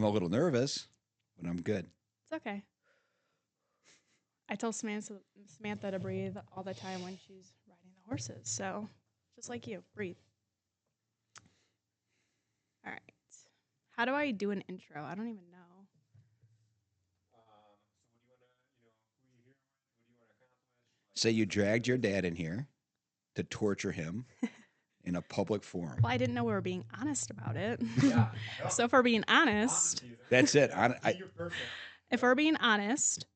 I'm a little nervous, but I'm good. It's okay. I tell Samantha to breathe all the time when she's riding the horses. So, just like you, breathe. All right. How do I do an intro? I don't even know. Say you dragged your dad in here to torture him in a public forum. Well, I didn't know we were being honest about it. So, if we're being honest, That's it. if we're being honest,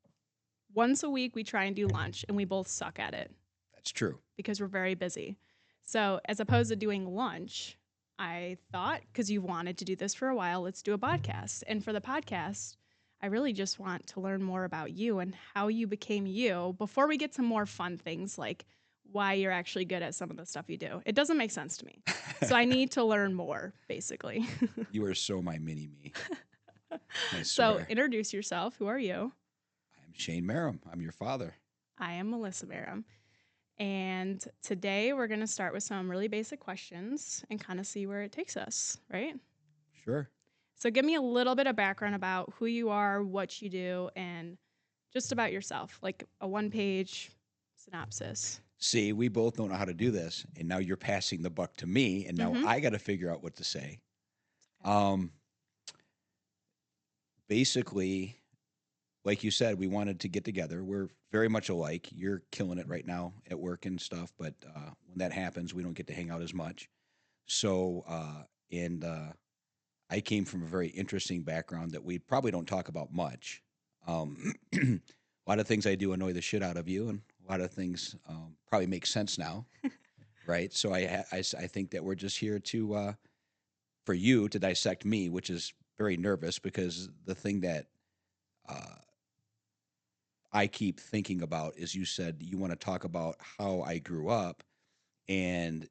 once a week we try and do lunch and we both suck at it That's true. because we're very busy. So, as opposed to doing lunch, I thought, because you've wanted to do this for a while, let's do a podcast. And for the podcast, I really just want to learn more about you and how you became you before we get to more fun things like why you're actually good at some of the stuff you do. It doesn't make sense to me. So I need to learn more, basically. You are so my mini me. I So swear. introduce yourself. Who are you? I'm Shane Merem. I'm your father. I am Melissa Merem. And today we're going to start with some really basic questions and kind of see where it takes us, right? Sure. So give me a little bit of background about who you are, what you do, and just about yourself, like a one-page synopsis. See, we both don't know how to do this, and now you're passing the buck to me, and now Mhm. I got to figure out what to say. Okay. Basically, like you said, we wanted to get together. We're very much alike. You're killing it right now at work and stuff, but when that happens, we don't get to hang out as much. So, and I came from a very interesting background that we probably don't talk about much. A lot of things I do annoy the shit out of you, and a lot of things probably make sense now, right? So I think that we're just here to for you to dissect me, which is very nervous because the thing that uh, I keep thinking about is you said you want to talk about how I grew up, and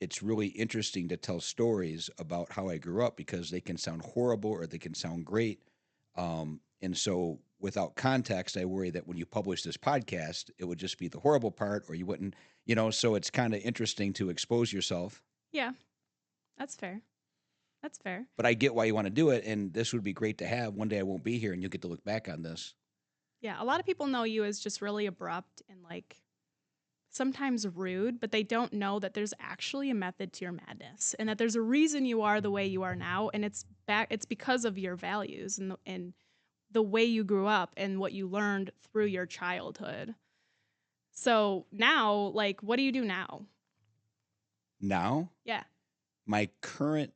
it's really interesting to tell stories about how I grew up because they can sound horrible or they can sound great. And so, without context, I worry that when you publish this podcast, it would just be the horrible part, or you wouldn't, So it's kind of interesting to expose yourself. Yeah, that's fair. That's fair. But I get why you want to do it, and this would be great to have. One day I won't be here, and you'll get to look back on this. Yeah, a lot of people know you as just really abrupt and like sometimes rude, but they don't know that there's actually a method to your madness and that there's a reason you are the way you are now, and it's because of your values and the way you grew up and what you learned through your childhood. So now, like, what do you do now? Now, Yeah. my current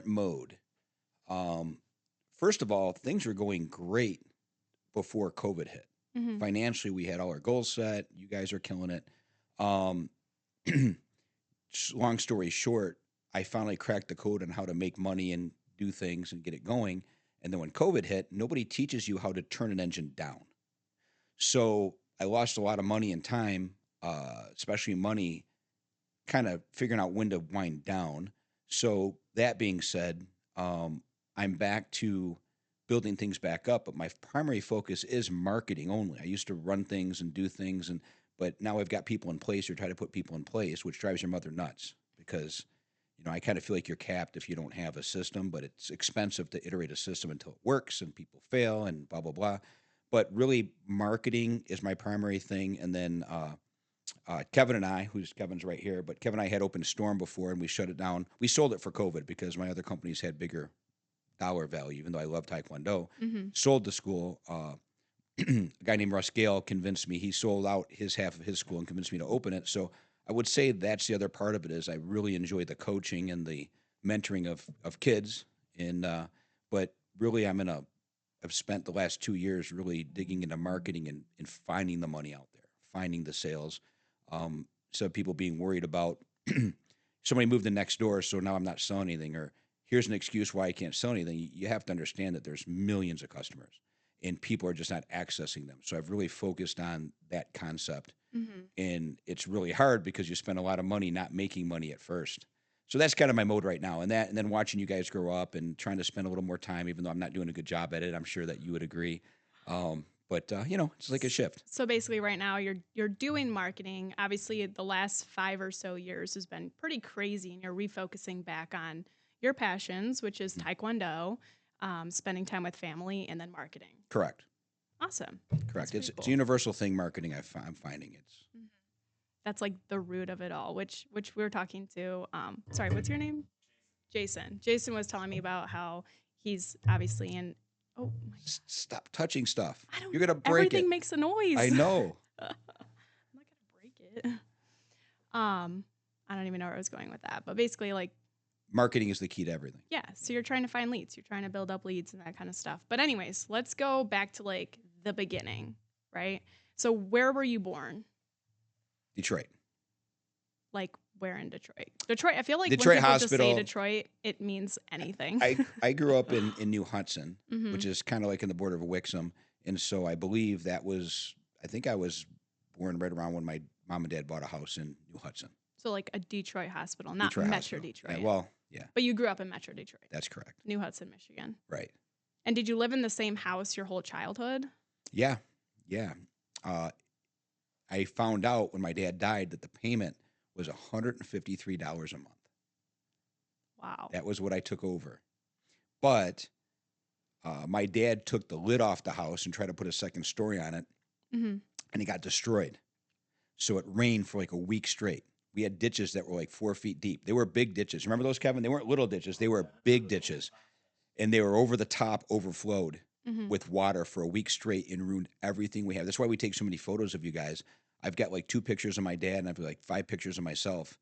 mode. First of all, things were going great before COVID hit. Mm-hmm. Financially, we had all our goals set. You guys are killing it. Um, long story short, I finally cracked the code on how to make money and do things and get it going. And then when COVID hit, nobody teaches you how to turn an engine down. So I lost a lot of money and time, especially money, kind of figuring out when to wind down. So that being said, I'm back to building things back up, but my primary focus is marketing only. I used to run things and do things, but now I've got people in place or try to put people in place, which drives your mother nuts because I kind of feel like you're capped if you don't have a system, but it's expensive to iterate a system until it works and people fail and blah blah blah. But really, marketing is my primary thing, and then Kevin and I, Kevin's right here, but Kevin and I had opened Storm before and we shut it down. We sold it for COVID because my other companies had bigger dollar value, even though I love Taekwondo. Mm-hmm. Sold the school. A guy named Russ Gale convinced me. He sold out his half of his school and convinced me to open it. So I would say that's the other part of it is I really enjoy the coaching and the mentoring of kids. And but really, I've spent the last 2 years really digging into marketing and finding the money out there, finding the sales. So people being worried about somebody moved in next door, so now I'm not selling anything, or here's an excuse why I can't sell anything. You have to understand that there's millions of customers, and people are just not accessing them. So I've really focused on that concept, Mm-hmm. and it's really hard because you spend a lot of money not making money at first. So that's kind of my mode right now, and then watching you guys grow up and trying to spend a little more time, even though I'm not doing a good job at it. I'm sure that you would agree. But it's like a shift. So basically, right now you're doing marketing. Obviously, the last 5 or so years has been pretty crazy, and you're refocusing back on your passions, which is taekwondo, spending time with family, and then marketing. Correct. Awesome. Correct. That's It's pretty a cool. universal thing. Marketing. I'm finding it's Mhm. That's like the root of it all, which we were talking to. Sorry, what's your name? Jason. Jason was telling me about how he's obviously in. Oh my God. Stop touching stuff. I don't You're know. gonna break Everything it. makes a noise. I know. I'm not gonna break it. I don't even know where I was going with that, but basically, like, Marketing is the key to everything. yeah. So you're trying to find leads, you're trying to build up leads and that kind of stuff. But anyways, let's go back to like the beginning, right? So where were you born? Detroit. Like where in Detroit? Detroit. I feel like when Detroit people just say Hospital. Detroit, it means anything. I grew up in New Hudson, Mhm. which is kind of like in the border of Wixom, and so I believe that was. I think I was born right around when my mom and dad bought a house in New Hudson. So like a Detroit hospital, not Detroit Metro Hospital. Detroit. Yeah, well, yeah, But you grew up in Metro Detroit, that's correct. New Hudson, Michigan. Right. And did you live in the same house your whole childhood? Yeah, yeah. I found out when my dad died that the payment was $153 a month. Wow. That was what I took over. But my dad took the lid off the house and tried to put a second story on it, Mm-hmm. and it got destroyed. So it rained for like a week straight. We had ditches that were like 4 feet deep. They were big ditches. Remember those, Kevin? They weren't little ditches. They were big ditches. And they were over the top, overflowed Mm-hmm. with water for a week straight and ruined everything we have. That's why we take so many photos of you guys. I've got like 2 pictures of my dad and I've got like 5 pictures of myself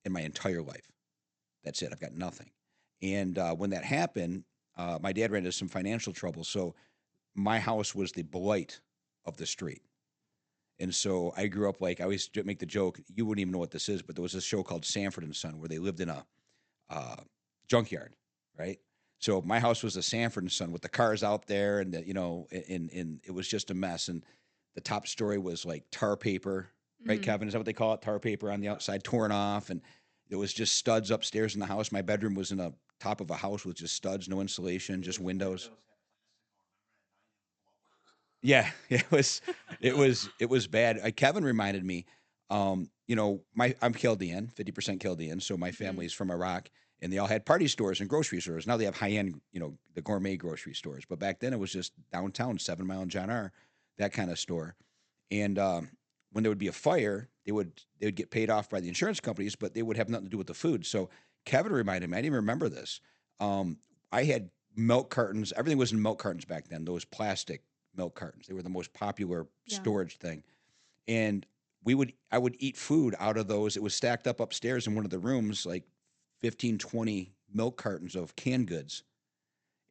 in my entire life. That's it. I've got nothing. And when that happened, my dad ran into some financial trouble. So my house was the blight of the street. And so I grew up like I always make the joke. You wouldn't even know what this is, but there was this show called Sanford and Son where they lived in a junkyard, right? So my house was a Sanford and Son with the cars out there, and and it was just a mess. And the top story was like tar paper, right, Mm-hmm. Kevin? Is that what they call it? Tar paper on the outside, torn off, and there was just studs upstairs in the house. My bedroom was in a top of a house with just studs, no insulation, just windows. Yeah, it was bad. Kevin reminded me, I'm Chaldean, 50% Chaldean, so my Mm-hmm. family's from Iraq, and they all had party stores and grocery stores. Now they have high end, the gourmet grocery stores, but back then it was just downtown, 7 Mile and John R, that kind of store. And when there would be a fire, they would get paid off by the insurance companies, but they would have nothing to do with the food. So Kevin reminded me, I didn't even remember this. I had milk cartons. Everything was in milk cartons back then. Those plastic milk cartons. They were the most popular Yeah. storage thing. And I would eat food out of those. It was stacked up upstairs in one of the rooms, like 15, 20 milk cartons of canned goods.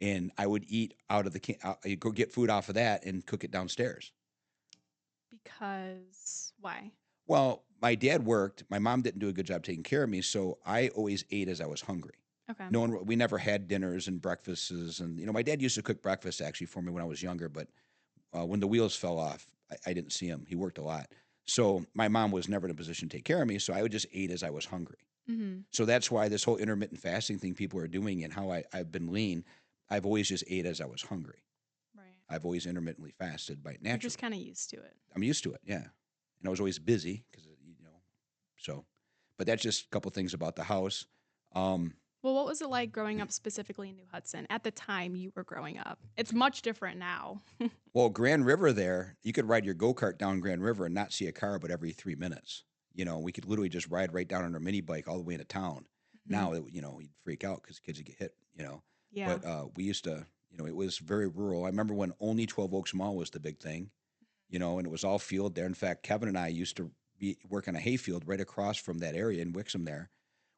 And I would eat out of I'd go get food off of that and cook it downstairs. Because why? Well, my dad worked. My mom didn't do a good job taking care of me, so I always ate as I was hungry. Okay. We never had dinners and breakfasts, and my dad used to cook breakfast actually for me when I was younger. But when the wheels fell off, I didn't see him. He worked a lot, so my mom was never in a position to take care of me. So I would just eat as I was hungry. Mm-hmm. So that's why this whole intermittent fasting thing people are doing and how I've been lean. I've always just ate as I was hungry. Right. I've always intermittently fasted by You're naturally. just kind of used to it. I'm used to it, yeah. And I was always busy because so. But that's just a couple things about the house. Well, what was it like growing up specifically in New Hudson at the time you were growing up? It's much different now. Well, Grand River there, you could ride your go-kart down Grand River and not see a car but every 3 minutes. We could literally just ride right down on our mini bike all the way into town. Mhm. Now, you'd freak out because kids would get hit, Yeah. But we used to, it was very rural. I remember when only 12 Oaks Mall was the big thing, and it was all field there. In fact, Kevin and I used to work on a hayfield right across from that area in Wixom there.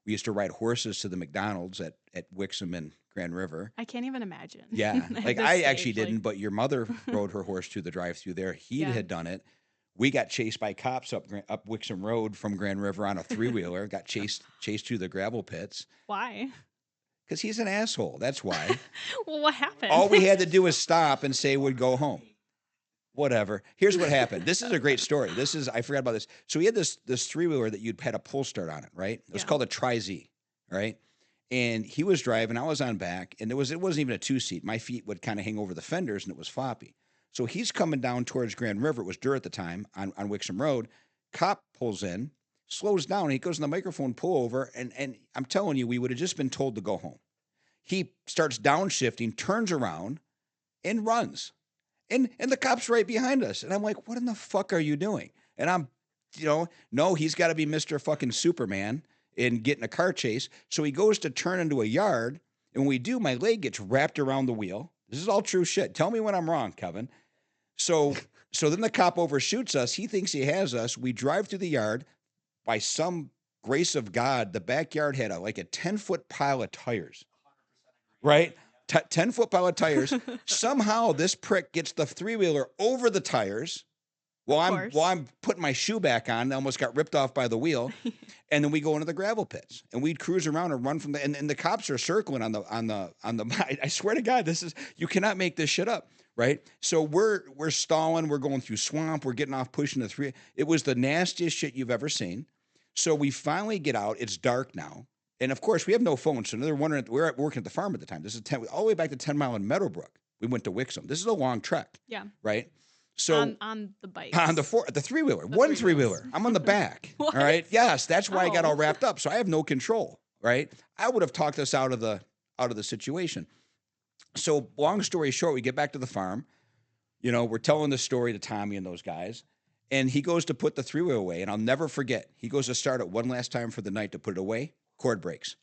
We used to ride horses to the McDonald's at Wixom and Grand River. I can't even imagine. Yeah. At Like this I stage, actually like- didn't, but your mother rode her horse to the drive-through there. He Yeah. had done it. We got chased by cops up Wixom Road from Grand River on a 3-wheeler, got chased through the gravel pits Why? because he's an asshole. That's why. Well, what happened? All we had to do was stop and say we'd go home. Whatever. Here's what happened. This is a great story. I forgot about this. So we had this 3-wheeler that you'd had a pull start on it, right? It was Yeah. called a Tri-Z, right? And he was driving, I was on back, and it wasn't even a 2-seat. My feet would kind of hang over the fenders, and it was floppy. So he's coming down towards Grand River. It was dirt at the time on Wixom Road. Cop pulls in, slows down, and he goes in the microphone pull over, and I'm telling you, we would have just been told to go home. He starts downshifting, turns around, and runs. And the cop's right behind us. And I'm like, what in the fuck are you doing? And I'm, no, he's got to be Mr. fucking Superman and get in a car chase. So he goes to turn into a yard. And when we do, my leg gets wrapped around the wheel. This is all true shit. Tell me when I'm wrong, Kevin. So then the cop overshoots us. He thinks he has us. We drive through the yard. By some grace of God, the backyard had a 10-foot pile of tires, right? 10-foot pile of tires. Somehow this prick gets the three-wheeler over the tires while I'm putting my shoe back on. I almost got ripped off by the wheel. And then we go into the gravel pits and we'd cruise around and run from and the cops are circling on the I swear to God, you cannot make this shit up, right? So we're stalling, we're going through swamp, we're getting off pushing the three. It was the nastiest shit you've ever seen. So we finally get out. It's dark now. And of course, we have no phone. So they're wondering, we're working at the farm at the time. This is all the way back to 10 Mile in Meadowbrook. We went to Wixom. This is a long trek. Yeah. Right? So on the bike. On the three-wheeler. One three-wheeler. I'm on the back. All right. Yes, that's why I got all wrapped up. So I have no control. Right? I would have talked us out of the situation. So long story short, we get back to the farm. We're telling the story to Tommy and those guys. And he goes to put the three-wheeler away, and I'll never forget. He goes to start it one last time for the night to put it away. Cord breaks.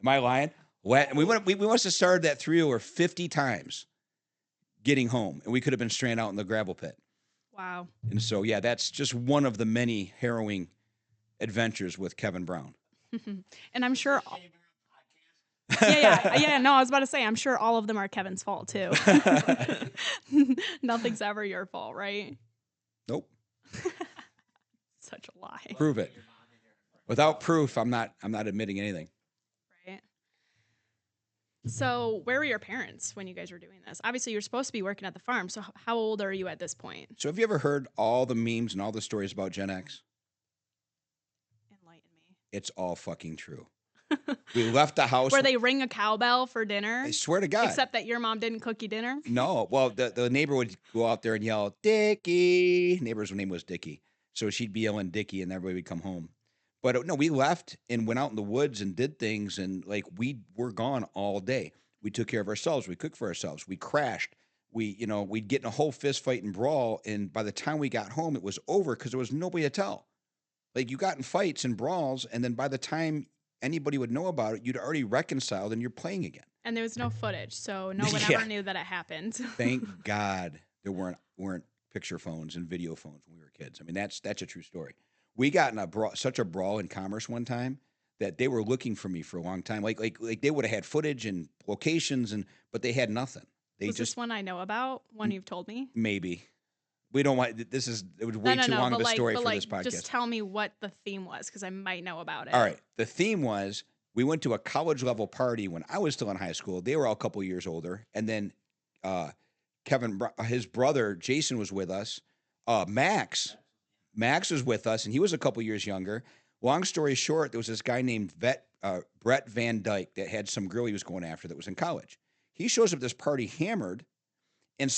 Am I lying? We must have started that three-wheeler 50 times getting home, and we could have been stranded out in the gravel pit. Wow. And so, yeah, that's just one of the many harrowing adventures with Kevin Brown. And I'm sure... Yeah. No, I was about to say, I'm sure all of them are Kevin's fault, too. Nothing's ever your fault, right? Nope. Such a lie. Prove it. Without proof, I'm not admitting anything. Right. So where were your parents when you guys were doing this? Obviously, you're supposed to be working at the farm. So how old are you at this point? So have you ever heard all the memes and all the stories about Gen X? Enlighten me. It's all fucking true. We left the house. Where they ring a cowbell for dinner? I swear to God. Except that your mom didn't cook you dinner? No. Well, the neighbor would go out there and yell, Dickie. Neighbor's name was Dickie. So she'd be yelling Dickie and everybody would come home. But no, we left and went out in the woods and did things. And we were gone all day. We took care of ourselves. We cooked for ourselves. We crashed. We'd get in a whole fist fight and brawl. And by the time we got home, it was over because there was nobody to tell. You got in fights and brawls. And then by the time anybody would know about it, you'd already reconciled and you're playing again. And there was no footage, so no one ever knew that it happened. Thank God there weren't picture phones and video phones when we were kids. I mean, that's a true story. We got in such a brawl in Commerce one time that they were looking for me for a long time. Like they would have had footage and locations, but they had nothing. Was this one I know about? One you've told me? Maybe. We don't want. It was way too long of a story for this podcast. Just tell me what the theme was, because I might know about it. All right. The theme was we went to a college level party when I was still in high school. They were all a couple years older, and then Kevin, his brother Jason, was with us. Max was with us, and he was a couple years younger. Long story short, there was this guy named Brett Van Dyke that had some girl he was going after that was in college. He shows up at this party hammered and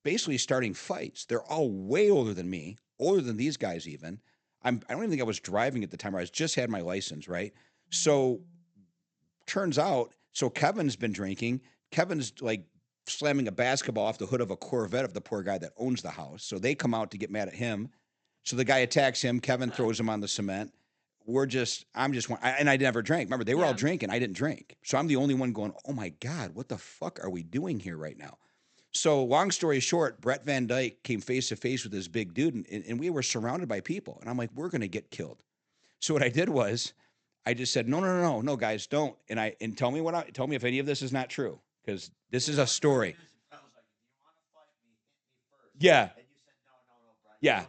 basically starting fights. They're all way older than me, older than these guys even. I don't even think I was driving at the time. I just had my license, right? So turns out, Kevin's been drinking. Kevin's slamming a basketball off the hood of a Corvette of the poor guy that owns the house. So they come out to get mad at him. So the guy attacks him. Kevin throws him on the cement. And I never drank. Remember, they were all drinking. I didn't drink. So I'm the only one going, oh my God, what the fuck are we doing here right now? So long story short, Brett Van Dyke came face to face with this big dude, and we were surrounded by people. And I'm like, we're going to get killed. So what I did was I just said, no, guys, don't. And tell me if any of this is not true, because this is a story. Yeah. Yeah.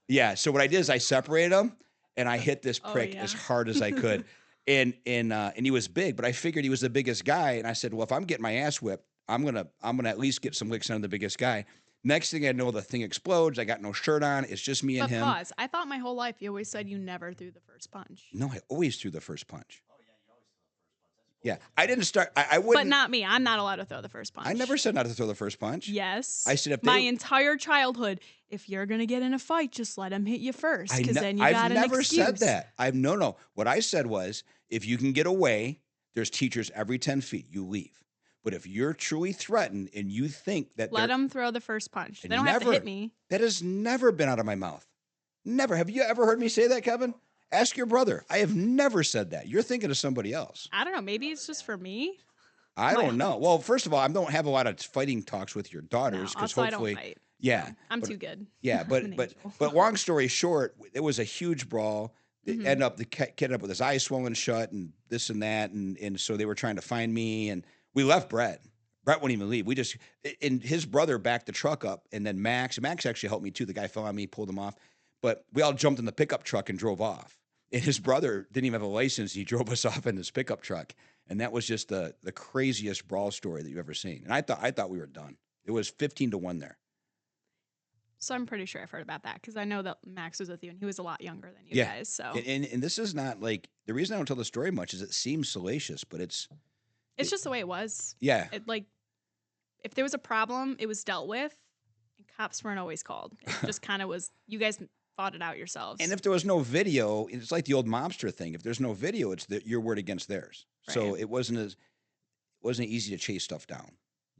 Yeah. So what I did is I separated them and I hit this prick as hard as I could. And he was big, but I figured he was the biggest guy. And I said, well, if I'm getting my ass whipped, I'm gonna at least get some licks on the biggest guy. Next thing I know, the thing explodes. I got no shirt on. It's just me and him. Pause. I thought my whole life you always said you never threw the first punch. No, I always threw the first punch. Oh yeah, you always threw the first punch. Yeah, I didn't start. I wouldn't. But not me. I'm not allowed to throw the first punch. I never said not to throw the first punch. Yes. I said my entire childhood. If you're gonna get in a fight, just let him hit you first, because then you got an excuse. I've never said that. No. What I said was, if you can get away, There's teachers every 10 feet. You leave. But if you're truly threatened and you think that Let them throw the first punch. They don't have to never, hit me. that has never been out of my mouth. Never. Have you ever heard me say that, Kevin? Ask your brother. I have never said that. You're thinking of somebody else. I don't know. Maybe it's just for me. I don't know. Well, first of all, I don't have a lot of fighting talks with your daughters because hopefully, I don't fight. yeah, So I'm too good. Yeah, but long story short, it was a huge brawl. The kid ended up with his eyes swollen shut and this and that, and so they were trying to find me, and we left Brett. Brett wouldn't even leave. And his brother backed the truck up, and then Max actually helped me too. The guy fell on me, pulled him off, but we all jumped in the pickup truck and drove off. And his brother didn't even have a license. He drove us off in his pickup truck. And that was just the craziest brawl story that you've ever seen. And I thought we were done. It was 15-1 there. So I'm pretty sure I've heard about that because I know that Max was with you and he was a lot younger than you guys. So and this is not like the reason I don't tell the story much is it seems salacious, but it's just the way it was. Yeah. It, like if there was a problem, it was dealt with. And cops weren't always called. It just kind of was. You guys fought it out yourselves. And if there was no video, it's like the old mobster thing. If there's no video, it's your word against theirs. Right. So it wasn't easy to chase stuff down.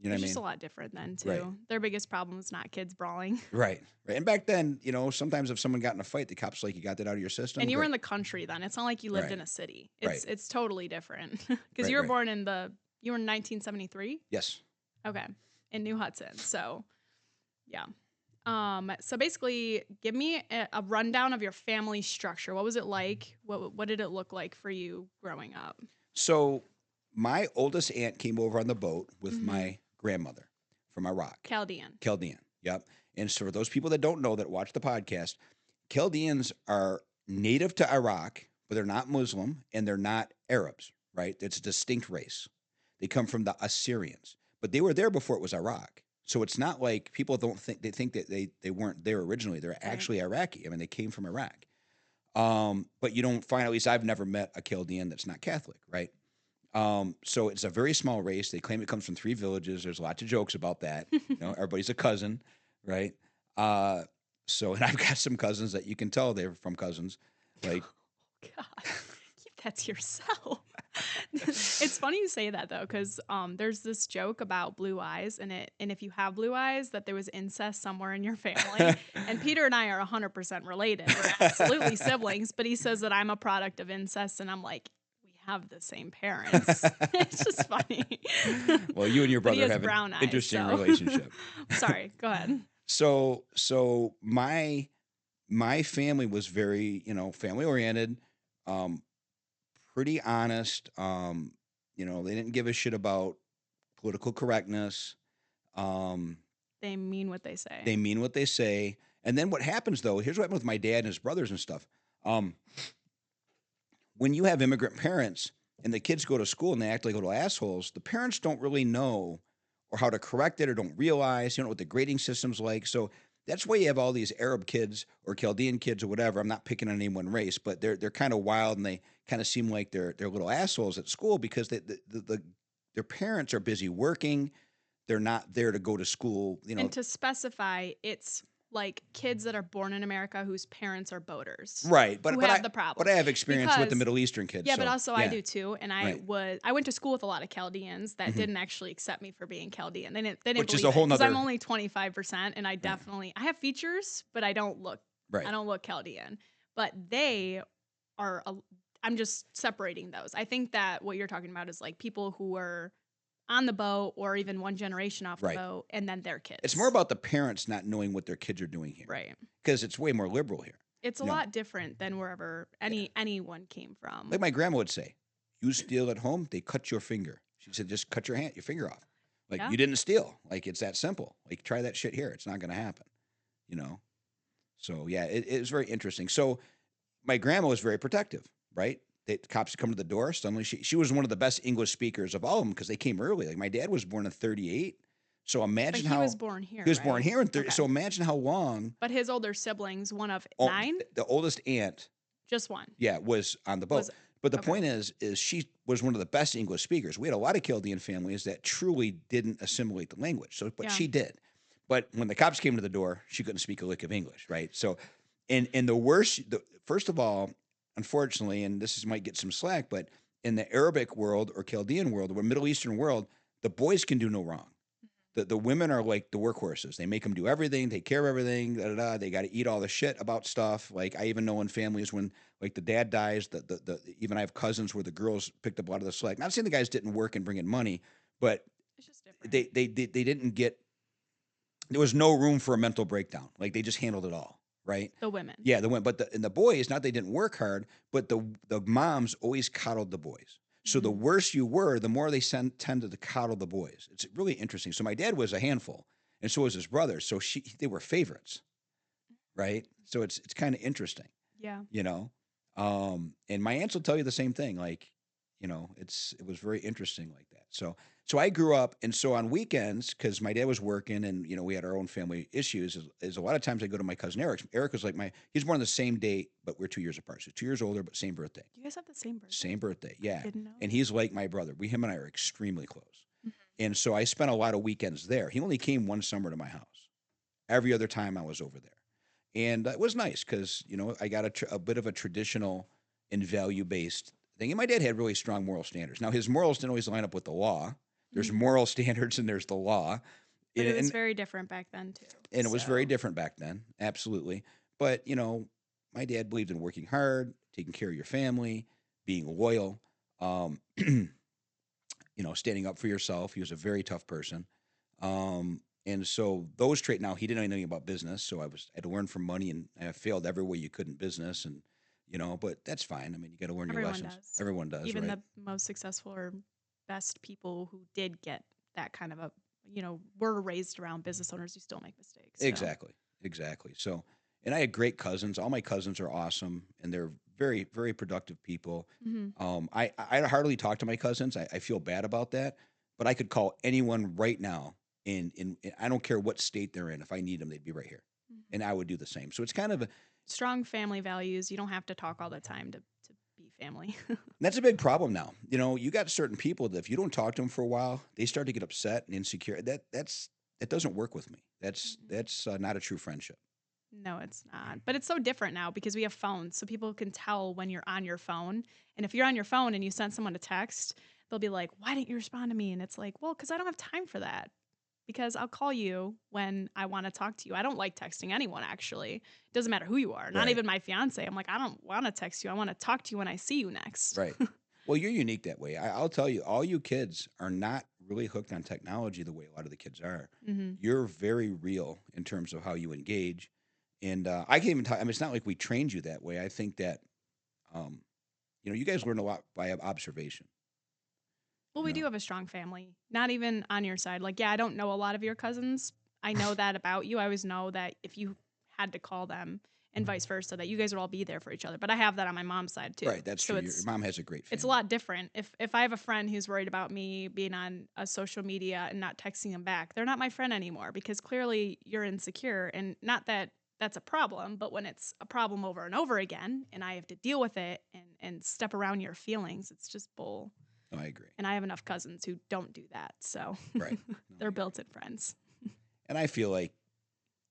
You know what I mean? It's just a lot different then too. Right. Their biggest problem was not kids brawling. Right. And back then, sometimes if someone got in a fight, the cops like, you got that out of your system. And you were in the country then. It's not like you lived in a city. It's totally different. Because you were born in 1973? Yes. Okay. In New Hudson. So yeah. So basically give me a rundown of your family structure. What was it like? What did it look like for you growing up? So my oldest aunt came over on the boat with my grandmother from Iraq. Chaldean. Yep. And so for those people that don't know that watch the podcast, Chaldeans are native to Iraq, but they're not Muslim and they're not Arabs, right? It's a distinct race. They come from the Assyrians, but they were there before it was Iraq. So it's not like people think that they weren't there originally. They're actually Iraqi. I mean, they came from Iraq. But you don't find, at least I've never met a Chaldean that's not Catholic, right? So it's a very small race. They claim it comes from 3 villages. There's lots of jokes about that. Everybody's a cousin, right? And I've got some cousins that you can tell they're from cousins. Like, God, keep that to yourself. It's funny you say that though, because there's this joke about blue eyes, and if you have blue eyes, that there was incest somewhere in your family. And Peter and I are 100% related. We're absolutely siblings, but he says that I'm a product of incest, and I'm like, have the same parents. It's just funny. Well, you and your brother have an interesting relationship. Sorry, go ahead. So my family was very, family oriented, pretty honest. They didn't give a shit about political correctness. They mean what they say. And then what happens though, here's what happened with my dad and his brothers and stuff. When you have immigrant parents and the kids go to school and they act like little assholes, the parents don't really know or how to correct it or don't realize, what the grading system's like. So that's why you have all these Arab kids or Chaldean kids or whatever. I'm not picking on any one race, but they're kind of wild and they kind of seem like they're little assholes at school because their parents are busy working. They're not there to go to school. And to specify, it's like kids that are born in America whose parents are boaters. Right. But have the problem. But I have experience with the Middle Eastern kids. Yeah, but also I do too. And I Right. went to school with a lot of Chaldeans that didn't actually accept me for being Chaldean. They didn't Which is believe a whole it, 'cause nother. I'm only 25%, and I have features, but I don't look Chaldean. But they are. I'm just separating those. I think that what you're talking about is like people who are on the boat or even one generation off the boat, and then their kids. It's more about the parents not knowing what their kids are doing here. Right. Because it's way more liberal here. It's a lot different than wherever anyone came from. Like my grandma would say, you steal at home, they cut your finger. She said, just cut your finger off. Like, you didn't steal. Like, it's that simple. Like, try that shit here. It's not going to happen. So, yeah, it was very interesting. So my grandma was very protective, right? The cops come to the door. Suddenly, she was one of the best English speakers of all of them because they came early. Like, my dad was born in 1938. So imagine he was born here. He was born here in 30. So imagine how long. But his older siblings, one of 9? The oldest aunt. Just one. Yeah, was on the boat. But the point is she was one of the best English speakers. We had a lot of Chaldean families that truly didn't assimilate the language. But she did. But when the cops came to the door, she couldn't speak a lick of English, right? So, and first of all, unfortunately, and might get some slack, but in the Arabic world or Chaldean world or Middle Eastern world, the boys can do no wrong. The women are like the workhorses. They make them do everything, take care of everything. Da, da, da. They got to eat all the shit about stuff. Like I even know in families when like the dad dies, the even I have cousins where the girls picked up a lot of the slack. Not saying the guys didn't work and bring in money, but It's just different. they didn't get. There was no room for a mental breakdown. Like they just handled it all, right? The women. Yeah, the women, but the boys, not they didn't work hard, but the moms always coddled the boys. So the Mhm. worse you were, the more they tended to coddle the boys. It's really interesting. So my dad was a handful, and so was his brother. So they were favorites, right? So it's kind of interesting, Yeah. you know. And my aunts will tell you the same thing. Like, it was very interesting like that. So I grew up, and so on weekends, because my dad was working, and we had our own family issues. Is a lot of times I go to my cousin Eric. Eric was like he's born on the same date, but we're 2 years apart. So 2 years older, but same birthday. You guys have the same birthday. Same birthday, yeah. Didn't know. And he's like my brother. Him and I are extremely close. Mhm. And so I spent a lot of weekends there. He only came one summer to my house. Every other time I was over there. And it was nice because, I got a bit of a traditional and value based thing. And my dad had really strong moral standards. Now, his morals didn't always line up with the law. There's Mhm. moral standards and there's the law. But it was And very different back then too. it was very So, different back then. Absolutely. But, my dad believed in working hard, taking care of your family, being loyal, um, standing up for yourself. He was a very tough person. And so those traits, now he didn't know anything about business. So I had to learn from money, and I failed every way you could in business. And, but that's fine. I mean, you got to learn your everyone lessons. does. Everyone does, Even right? the most successful or best people who did get that kind of were raised around business owners who still make mistakes. So. Exactly. Exactly. So, and I had great cousins. All my cousins are awesome, and they're very, very productive people. Mhm. I hardly talk to my cousins. I feel bad about that, but I could call anyone right now, and I don't care what state they're in. If I need them, they'd be right here, Mhm. and I would do the same. So it's kind of Strong family values. You don't have to talk all the time to be family. that's a big problem now. You got certain people that if you don't talk to them for a while, they start to get upset and insecure. That doesn't work with me. That's Mhm. that's not a true friendship. No, it's not. But it's so different now because we have phones. So people can tell when you're on your phone. And if you're on your phone and you send someone a text, they'll be like, "Why didn't you respond to me?" And it's like, "Well, because I don't have time for that. Because I'll call you when I want to talk to you. I don't like texting anyone, actually. It doesn't matter who you are, not Right. even my fiance. I'm like, I don't want to text you. I want to talk to you when I see you next." Right. Well, you're unique that way. I'll tell you, all you kids are not really hooked on technology the way a lot of the kids are. Hmm. You're very real in terms of how you engage. And I can't even tell. I mean, it's not like we trained you that way. I think that, um, you guys learn a lot by observation. Well, You we do know, have a strong family, not even on your side. Like, yeah, I don't know a lot of your cousins. I know that about you. I always know that if you had to call them and vice versa, that you guys would all be there for each other. But I have that on my mom's side too. right? That's So true. Your mom has a great it's a family. lot different. If I have a friend who's worried about me being on a social media and not texting them back, they're not my friend anymore because clearly you're insecure. And not that that's a problem, but when it's a problem over and over again and I have to deal with it and step around your feelings, it's just bull. No, I agree. And I have enough cousins who don't do that. So Right. No, I they're agree. built in friends. And I feel like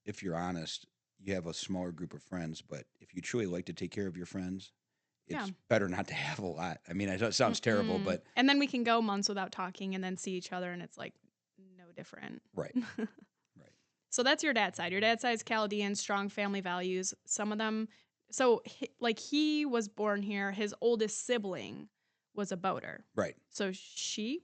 if you're honest, you have a smaller group of friends, but if you truly like to take care of your friends, Yeah. it's better not to have a lot. I mean, it sounds terrible, Mm-mm. but And then we can go months without talking and then see each other and it's like no different. right, right, So that's your dad's side. Your dad's side is Chaldean, strong family values. Some of them, so he was born here. His oldest sibling was a boater. right. So she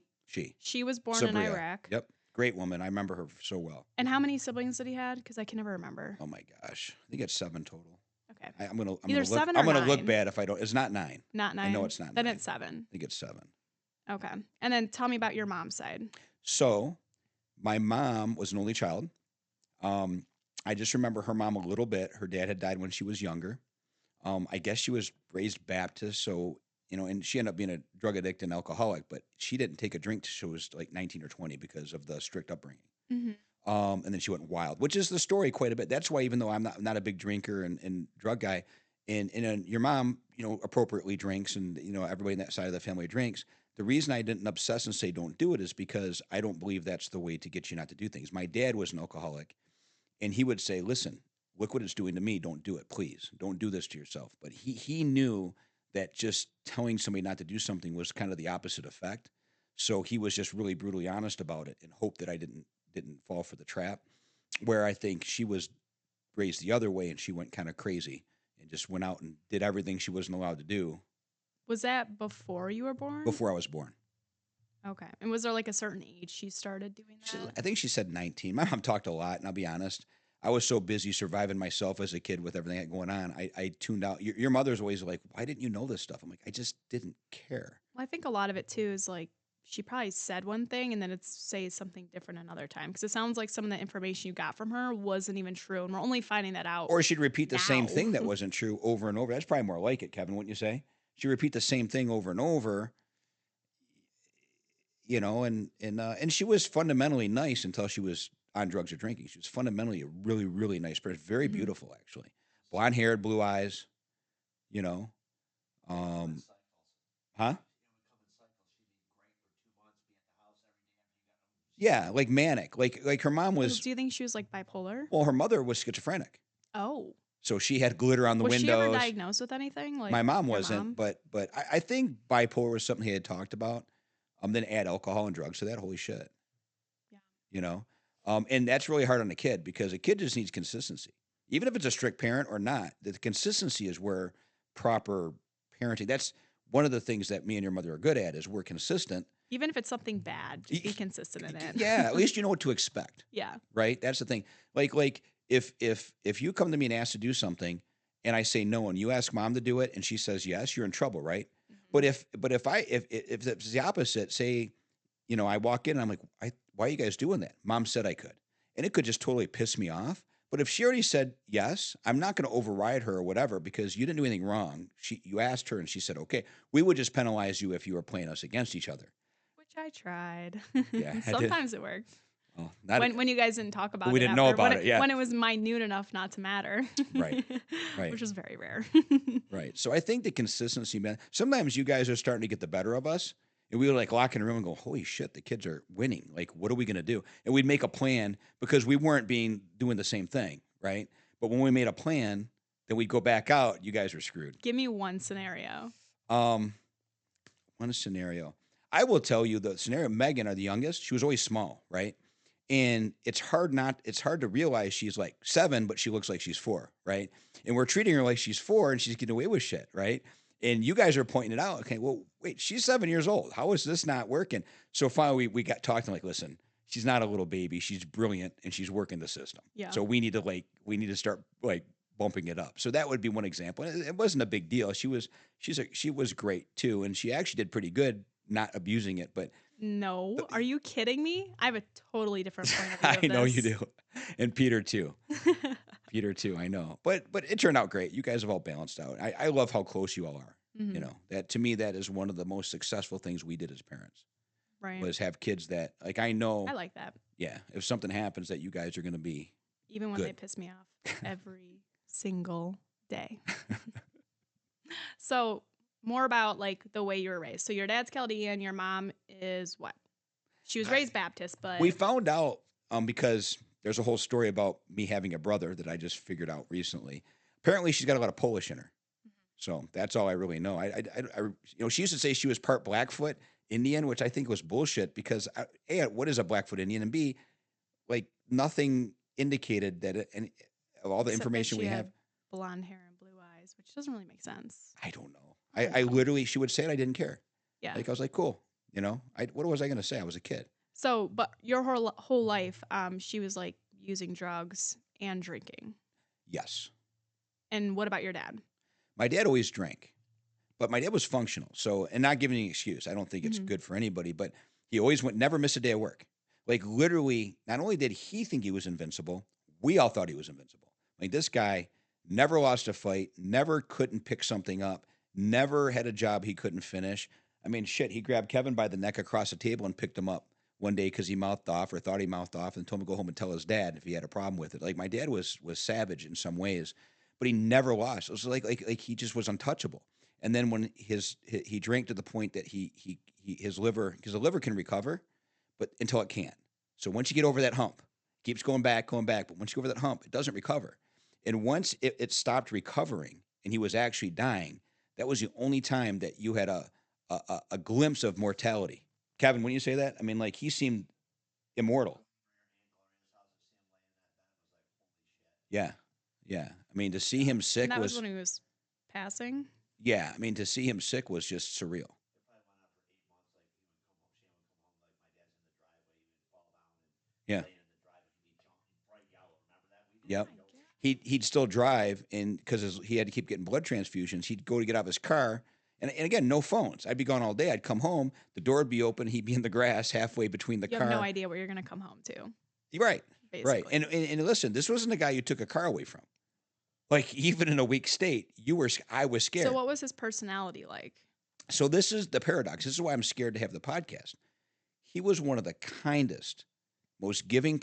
was born in Sabria. Iraq. Yep. Great woman. I remember her so well. And how many siblings did he had? Because I can never remember. Oh my gosh. I think it's 7 total. Okay, I'm either gonna look. 7 or I'm gonna look 9. bad if I don't. It's not 9. Not I know 9. it's not Then 9. it's 7. I think it's 7. Okay, and then tell me about your mom's side. So, my mom was an only child. Um, I just remember her mom a little bit. Her dad had died when she was younger. I guess she was raised Baptist, so and she ended up being a drug addict and alcoholic, but she didn't take a drink till she was like 19 or 20 because of the strict upbringing. Mm-hmm. And then she went wild, which is the story quite a bit. That's why, even though I'm not a big drinker and drug guy, and your mom, appropriately drinks, and everybody in that side of the family drinks. The reason I didn't obsess and say don't do it is because I don't believe that's the way to get you not to do things. My dad was an alcoholic, and he would say, "Listen, look what it's doing to me. Don't do it, please. Don't do this to yourself." But he knew that just telling somebody not to do something was kind of the opposite effect. So he was just really brutally honest about it and hoped that I didn't fall for the trap. Where I think she was raised the other way and she went kind of crazy and just went out and did everything she wasn't allowed to do Was that before you were born? before I was born. Okay. And was there like a certain age she started doing that? I think she said 19. My mom talked a lot, and I'll be honest. I was so busy surviving myself as a kid with everything that going on. I tuned out. Your mother's always like, why didn't you know this stuff? I'm like, I just didn't care. Well, I think a lot of it too is like she probably said one thing and then it says something different another time. Because it sounds like some of the information you got from her wasn't even true. And we're only finding that out. Or she'd repeat the same now. thing that wasn't true over and over. That's probably more like it, Kevin, wouldn't you say? She'd repeat the same thing over and over, and she was fundamentally nice until she was on drugs or drinking. She was fundamentally a really, really nice person. Very Mhm. beautiful, actually. Blonde haired, blue eyes, you know. Huh? Yeah, like manic. Like her mom Well, was, do you think she was like bipolar? well, her mother was schizophrenic. Oh. So she had glitter on the Was she ever windows. diagnosed with anything? Like My mom your wasn't, mom? but I think bipolar was something he had talked about. Then add alcohol and drugs to that. Holy shit, Yeah. you know. And that's really hard on a kid because a kid just needs consistency, even if it's a strict parent or not. The consistency is where proper parenting. That's one of the things that me and your mother are good at is we're consistent. Even if it's something bad, just be consistent in it. Yeah, at least you know what to expect. Yeah. Right. That's the thing. Like if you come to me and ask to do something, and I say no, and you ask mom to do it, and she says yes, you're in trouble, right? Mhm. But if it's the opposite, say, I walk in and I'm like, why are you guys doing that? Mom said I could, and it could just totally piss me off. But if she already said yes, I'm not going to override her or whatever because you didn't do anything wrong. You asked her and she said okay. We would just penalize you if you were playing us against each other. Which I tried. Yeah, I did. Sometimes it worked. Well, not When you guys didn't talk about we it didn't know after, about it. Yeah, when it was minute enough not to matter. Right. Right. Which is very rare. Right. So I think the consistency, man. Sometimes you guys are starting to get the better of us, and we would like lock in a room and go, "Holy shit, the kids are winning! Like, what are we gonna do?" And we'd make a plan because we weren't doing the same thing, right? But when we made a plan, then we'd go back out. You guys were screwed. Give me one scenario. One scenario. I will tell you the scenario. Megan, are the youngest. She was always small, right? And it's hard to realize she's like 7, but she looks like she's 4, right? And we're treating her like she's 4 and she's getting away with shit, right? And you guys are pointing it out. Okay, well, wait, she's 7 years old. How is this not working? So finally we got talking like, listen, she's not a little baby. She's brilliant and she's working the system. Yeah. So we need to start like bumping it up. So that would be one example. It wasn't a big deal. She was great too. And she actually did pretty good not abusing it, but No, are you kidding me? I have a totally different point of view of I know you this. do. And Peter too. Peter too, I know. But it turned out great. You guys have all balanced out. I love how close you all are. Mhm. That to me, that is one of the most successful things we did as parents Right. was have kids that like I know. I like that. Yeah, if something happens that you guys are going to be Even when they good. piss me off every single day. So, more about like the way you were raised. So, your dad's Chaldean, your mom is what? She was raised Baptist, but We found out because there's a whole story about me having a brother that I just figured out recently. Apparently, she's got a lot of Polish in her. So that's all I really know. She used to say she was part Blackfoot Indian, which I think was bullshit because A, what is a Blackfoot Indian? And B, like nothing indicated that and of all the except that information we she have. had blonde hair and blue eyes, which doesn't really make sense. I don't know. I literally, she would say it. I didn't care. Yeah. Like I was like, cool. What was I going to say? I was a kid. So, but your whole life, she was like using drugs and drinking. Yes. And what about your dad? My dad always drank, but my dad was functional. So, and not giving any excuse. I don't think it's Mhm. good for anybody, but he always never missed a day of work. Like literally, not only did he think he was invincible, we all thought he was invincible. Like this guy never lost a fight, never couldn't pick something up, never had a job he couldn't finish. I mean, shit, he grabbed Kevin by the neck across the table and picked him up one day because he mouthed off or thought he mouthed off and told him to go home and tell his dad if he had a problem with it. Like my dad was savage in some ways, but he never lost. It was like he just was untouchable. And then when he drank to the point that his liver, because the liver can recover, but until it can't. So once you get over that hump, it keeps going back. But once you go over that hump, it doesn't recover. And once it stopped recovering and he was actually dying, That was the only time that you had a glimpse of mortality. Kevin, when you say that, I mean, like, he seemed immortal. Yeah, yeah. I mean, to see him And sick that was was, when he was passing. yeah. I mean, to see him sick was just surreal. Yeah. Oh Yep. my god. He'd still drive, and because he had to keep getting blood transfusions, he'd go to get out of his car, and again, no phones. I'd be gone all day. I'd come home, the door would be open, he'd be in the grass halfway between the You have no car. idea what you're gonna come home to, You're right, right. basically. And listen, this wasn't a guy you took a car away from. Like, even in a weak state, I was So scared. what was his personality like? So this is the paradox. This is why I'm scared to have the podcast. He was one of the kindest, most giving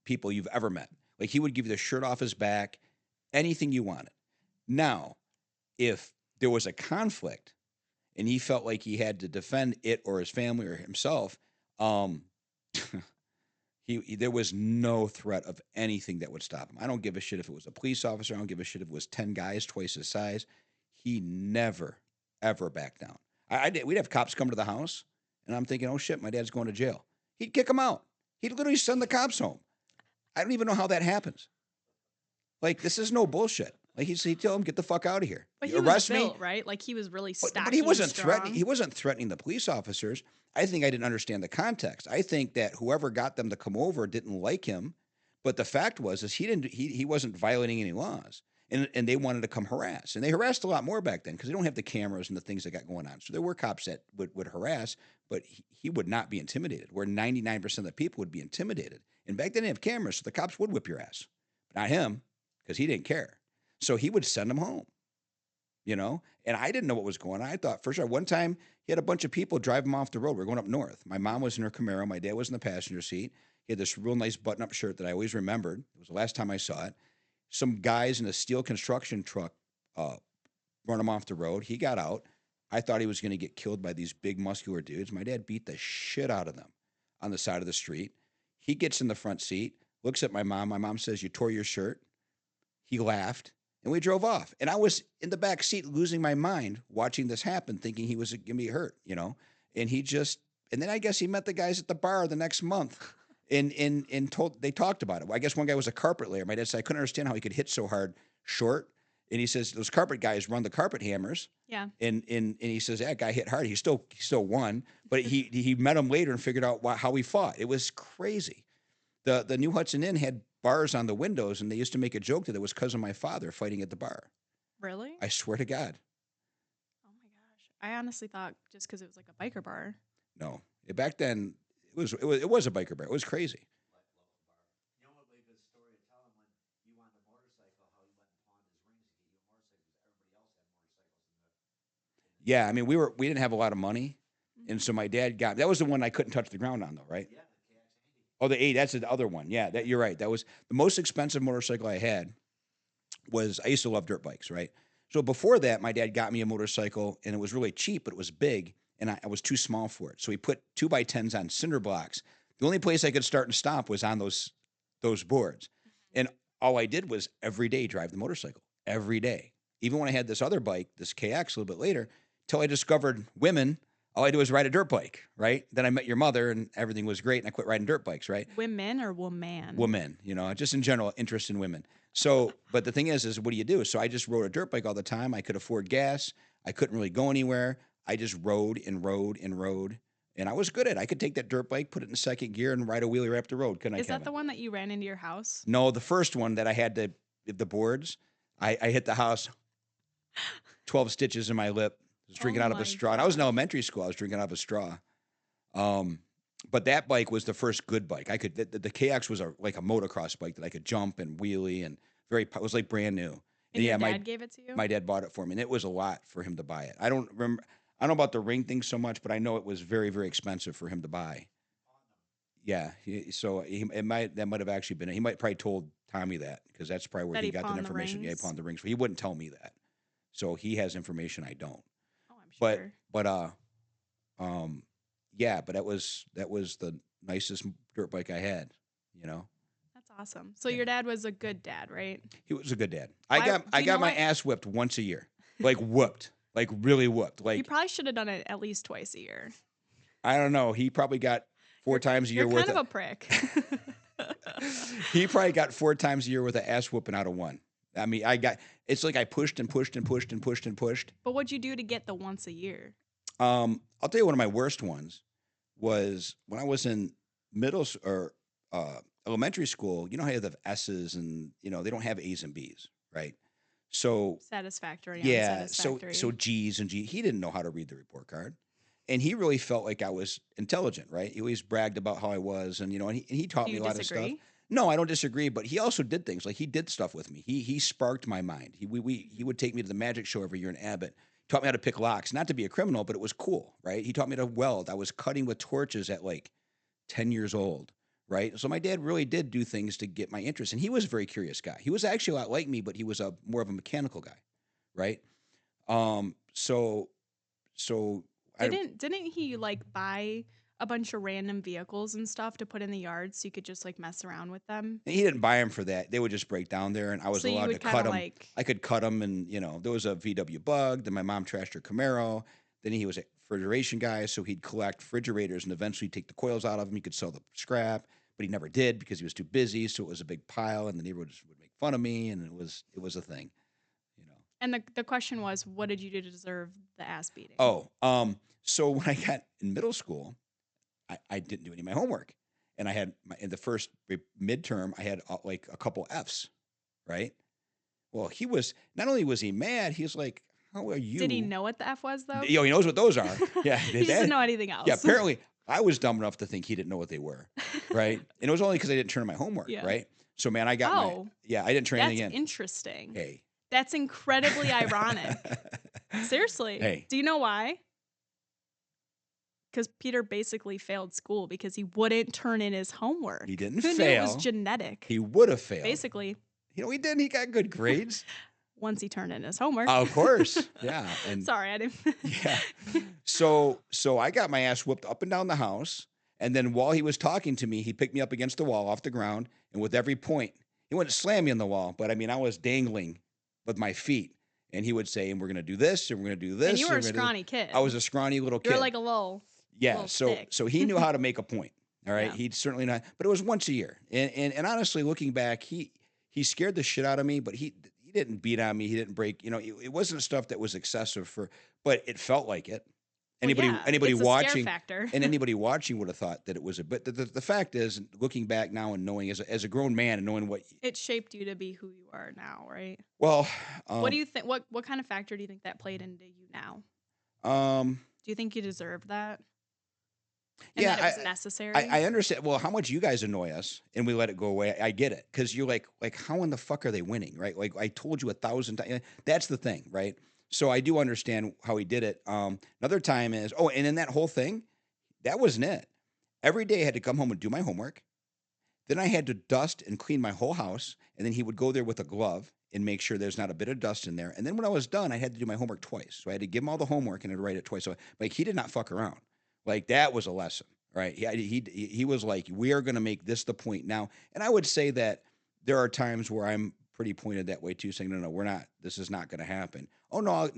people you've ever met. Like, he would give you the shirt off his back, anything you wanted. Now, if there was a conflict and he felt like he had to defend it or his family or himself, um, there was no threat of anything that would stop him. I don't give a shit if it was a police officer. I don't give a shit if it was 10 guys twice his size. He never, ever backed down. We'd have cops come to the house, and I'm thinking, oh shit, my dad's going to jail. He'd kick him out. He'd literally send the cops home. I don't even know how that happens. Like, this is no bullshit. Like, he'd tell him, get the fuck out of here. But You he was arrest me. built, right? Like he was really But stocky he and wasn't threatening. strong. He wasn't threatening the police officers. I think I didn't understand the context. I think that whoever got them to come over didn't like him. But the fact was, is he wasn't violating any laws, and they wanted to come harass, and they harassed a lot more back then because they don't have the cameras and the things that got going on. So there were cops that would harass, but he would not be intimidated. Where 99% of the people would be intimidated, and back then they didn't have cameras, so the cops would whip your ass, but not him because he didn't care. So he would send them home. And I didn't know what was going on. I thought, for sure, one time he had a bunch of people drive him off the road. We are going up north. My mom was in her Camaro. My dad was in the passenger seat. He had this real nice button-up shirt that I always remembered. It was the last time I saw it. Some guys in a steel construction truck run him off the road. He got out. I thought he was going to get killed by these big muscular dudes. My dad beat the shit out of them on the side of the street. He gets in the front seat, looks at my mom. My mom says, "You tore your shirt." He laughed. And we drove off. And I was in the back seat losing my mind watching this happen, thinking he was going to be hurt. And and then I guess he met the guys at the bar the next month and they talked about it. Well, I guess one guy was a carpet layer. My dad said, I couldn't understand how he could hit so hard short. And he says, those carpet guys run the carpet hammers. Yeah. And he says, that guy hit hard. He still won. But he met him later and figured out how he fought. It was crazy. The New Hudson Inn had bars on the windows, and they used to make a joke that it was because of my father fighting at the bar. Really? I swear to God. Oh my gosh. I honestly thought just because it was like a biker bar. No. Back then, it was a biker bar. It was crazy. Yeah, I mean, we didn't have a lot of money, and so my dad that was the one I couldn't touch the ground on, though, right? Yeah. Oh, the 80. That's the other one. Yeah, you're right. That was the most expensive motorcycle I had. I used to love dirt bikes, right? So before that, my dad got me a motorcycle, and it was really cheap, but it was big, and I was too small for it. So he put 2x10s on cinder blocks. The only place I could start and stop was on those boards, and all I did was every day drive the motorcycle every day. Even when I had this other bike, this KX, a little bit later, till I discovered women. All I do is ride a dirt bike, right? Then I met your mother, and everything was great, and I quit riding dirt bikes, right? Women or woman? Women, just in general, interest in women. So, but the thing is what do you do? So I just rode a dirt bike all the time. I could afford gas. I couldn't really go anywhere. I just rode and rode and rode, and I was good at it. I could take that dirt bike, put it in second gear, and ride a wheelie right up the road, couldn't I, Is that Kevin? the one that you ran into your house? No, the first one that I had the boards, I hit the house, 12 stitches in my lip. I was drinking out of a straw. And I was in elementary school. I was drinking out of a straw. But that bike was the first good bike. The KX was like a motocross bike that I could jump and wheelie, and it was like brand new. And your dad gave it to you? My dad bought it for me, and it was a lot for him to buy it. I don't know about the ring thing so much, but I know it was very, very expensive for him to buy. Yeah. That might have actually been it. He might probably told Tommy that, because that's probably where he got the information. Yeah, he pawned the rings. He wouldn't tell me that. So he has information I don't. Oh, I'm sure. Yeah, but that was the nicest dirt bike I had, That's awesome. So your dad was a good dad, right? He was a good dad. I got my ass whipped once a year. like whooped, like really whooped. You Like, probably should have done it at least twice a year. I don't know. He probably got 4 times a year You're worth kind of of, a prick. he probably got 4 times a year with an ass whooping out of one. I mean, it's like I pushed and pushed and pushed and pushed and pushed. But what'd you do to get the once a year? I'll tell you one of my worst ones was when I was in or elementary school. You know how you have S's and they don't have A's and B's, right? So Satisfactory, yeah, so unsatisfactory. G's and G. He didn't know how to read the report card, and he really felt like I was intelligent, right? He always bragged about how I was, and he taught Do me you a lot of stuff. disagree? No, I don't disagree, but he also did things like he did stuff with me. He sparked my mind. He would take me to the magic show every year in Abbott. Taught me how to pick locks, not to be a criminal, but it was cool, right? He taught me to weld. I was cutting with torches at like 10 years old, right? So my dad really did do things to get my interest, and he was a very curious guy. He was actually a lot like me, but he was a more of a mechanical guy, right? So I Didn't he like buy a bunch of random vehicles and stuff to put in the yard so you could just like mess around with them? he didn't buy them for that. They would just break down there, and I was So you allowed to would kind cut of them. like, I could cut them, and there was a VW Bug. Then my mom trashed her Camaro. Then he was a refrigeration guy, so he'd collect refrigerators and eventually take the coils out of them. He could sell the scrap, but he never did because he was too busy. So it was a big pile, and the neighborhood just would make fun of me, and it was a thing, you know. and the question was, what did you do to deserve the ass beating? Oh, so when I got in middle school, I didn't do any of my homework, and I had in the first midterm, I had like a couple Fs, right? Well, he was not only was he mad, he's like, "How are you?" Did he know what the F was though? He knows what those are. Yeah, He just didn't know anything else. yeah. Apparently, I was dumb enough to think he didn't know what they were, right? And it was only because I didn't turn in my homework, Yeah. right? So, man, I got Oh, I didn't turn that's anything in. interesting. Hey, That's incredibly ironic. Seriously. Hey. Do you know why? Because Peter basically failed school because he wouldn't turn in his homework. He didn't Who fail. knew it was genetic? He would have failed. Basically, he didn't. He got good grades. once he turned in his homework. Of course, yeah. And Sorry, I didn't. yeah. So I got my ass whooped up and down the house. And then while he was talking to me, he picked me up against the wall off the ground. And with every point, he wouldn't slam me on the wall, but I mean, I was dangling with my feet. And he would say, and we're going to do this, and we're going to do this. And you were a we're gonna do scrawny kid. I was a scrawny little kid. You were like a little. Yeah. little So stick. so he knew how to make a point. All right. Yeah. He'd certainly not, but it was once a year. And honestly, looking back, he scared the shit out of me, but he didn't beat on me. He didn't break, it wasn't stuff that was excessive but it felt like it. Anybody Well, yeah, anybody it's a scare watching factor. and anybody watching would have thought that it was but the fact is, looking back now and knowing as a grown man and knowing what It shaped you to be who you are now, right? well What do you think? What kind of factor do you think that played into you now? Do you think you deserved that? And yeah, that it was necessary. I understand. Well, how much you guys annoy us and we let it go away. I get it. Because you're like, how in the fuck are they winning? Right? Like I told you 1,000 times. That's the thing, right? So I do understand how he did it. Another time is, and in that whole thing, that wasn't it. Every day I had to come home and do my homework. Then I had to dust and clean my whole house. And then he would go there with a glove and make sure there's not a bit of dust in there. And then when I was done, I had to do my homework twice. So I had to give him all the homework and I'd write it twice. So like he did not fuck around. Like that was a lesson, right? He was like, we are going to make this the point now. And I would say that there are times where I'm pretty pointed that way too, saying, no, we're not. This is not going to happen. Oh no.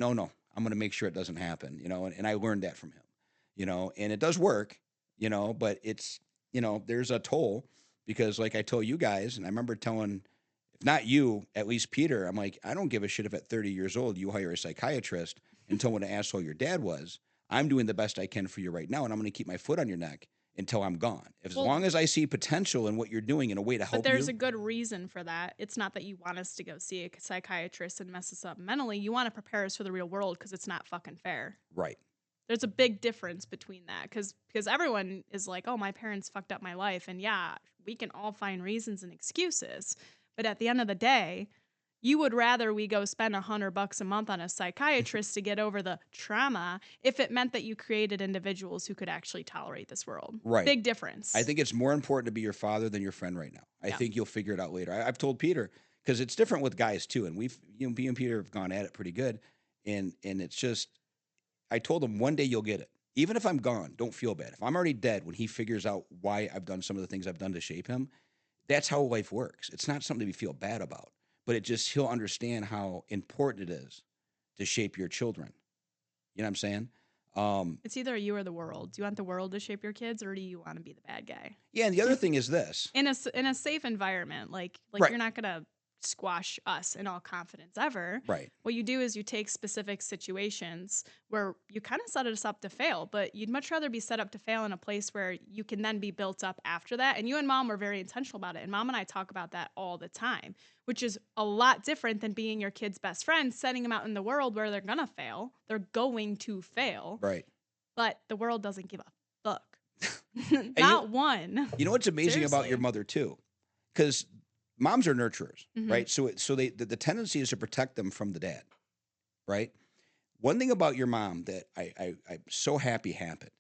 I'm going to make sure it doesn't happen. And I learned that from him. And it does work. But it's there's a toll because like I told you guys, and I remember telling, if not you, at least Peter, I'm like, I don't give a shit if at 30 years old you hire a psychiatrist and tell what an asshole your dad was. I'm doing the best I can for you right now, and I'm going to keep my foot on your neck until I'm gone. As long as I see potential in what you're doing in a way to help you. But there's a good reason for that. It's not that you want us to go see a psychiatrist and mess us up mentally. You want to prepare us for the real world because it's not fucking fair. Right. There's a big difference between that because everyone is like, oh, my parents fucked up my life. And yeah, we can all find reasons and excuses. But at the end of the day, you would rather we go spend $100 a month on a psychiatrist to get over the trauma if it meant that you created individuals who could actually tolerate this world. Right. Big difference. I think it's more important to be your father than your friend right now. I think you'll figure it out later. I've told Peter, because it's different with guys too. And me and Peter have gone at it pretty good. And it's just, I told him one day you'll get it. Even if I'm gone, don't feel bad. If I'm already dead, when he figures out why I've done some of the things I've done to shape him, that's how life works. It's not something to feel bad about. But he'll understand how important it is to shape your children. You know what I'm saying? Um, It's either you or the world. Do you want the world to shape your kids, or do you want to be the bad guy? yeah, and the other thing is this. In a safe environment, like Right, you're not gonna squash us in all confidence ever. right. What you do is you take specific situations where you kind of set us up to fail, but you'd much rather be set up to fail in a place where you can then be built up after that. And you and mom were very intentional about it. And mom and I talk about that all the time, which is a lot different than being your kid's best friend, setting them out in the world where they're gonna fail. They're going to fail, Right. but the world doesn't give a fuck. And Not one. you know what's amazing about your Seriously. mother too? Because moms are nurturers, Mhm. right? So the tendency is to protect them from the dad, right? One thing about your mom that I'm so happy happened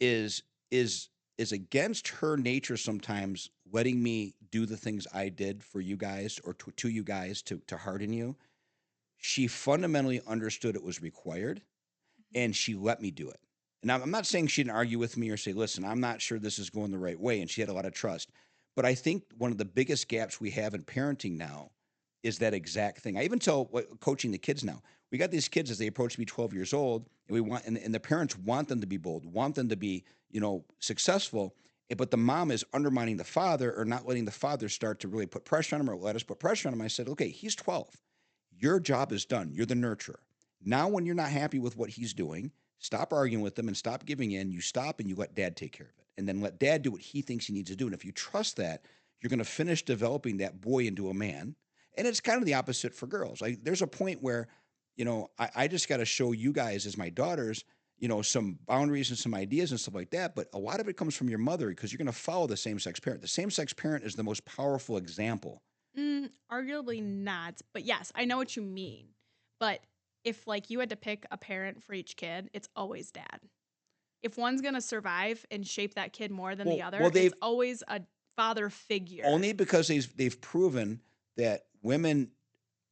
is is is against her nature sometimes letting me do the things I did for you guys or to you guys to harden you. She fundamentally understood it was required and she let me do it. And I'm not saying she didn't argue with me or say, listen, I'm not sure this is going the right way. And she had a lot of trust. But I think one of the biggest gaps we have in parenting now is that exact thing. I even tell coaching the kids now, we got these kids as they approach to be 12 years old, and we want, and the parents want them to be bold, want them to be, successful. But the mom is undermining the father or not letting the father start to really put pressure on him or let us put pressure on him. I said, okay, he's 12. Your job is done. You're the nurturer. Now, when you're not happy with what he's doing, stop arguing with him and stop giving in. You stop and you let dad take care of it. And then let dad do what he thinks he needs to do. And if you trust that, you're going to finish developing that boy into a man. And it's kind of the opposite for girls. Like there's a point where, I just got to show you guys as my daughters, some boundaries and some ideas and stuff like that. But a lot of it comes from your mother because you're going to follow the same sex parent. The same sex parent is the most powerful example. Arguably not, but yes, I know what you mean. But if like you had to pick a parent for each kid, it's always dad. If one's gonna survive and shape that kid more than the other, Well, they've it's always a father figure. only because they've proven that women,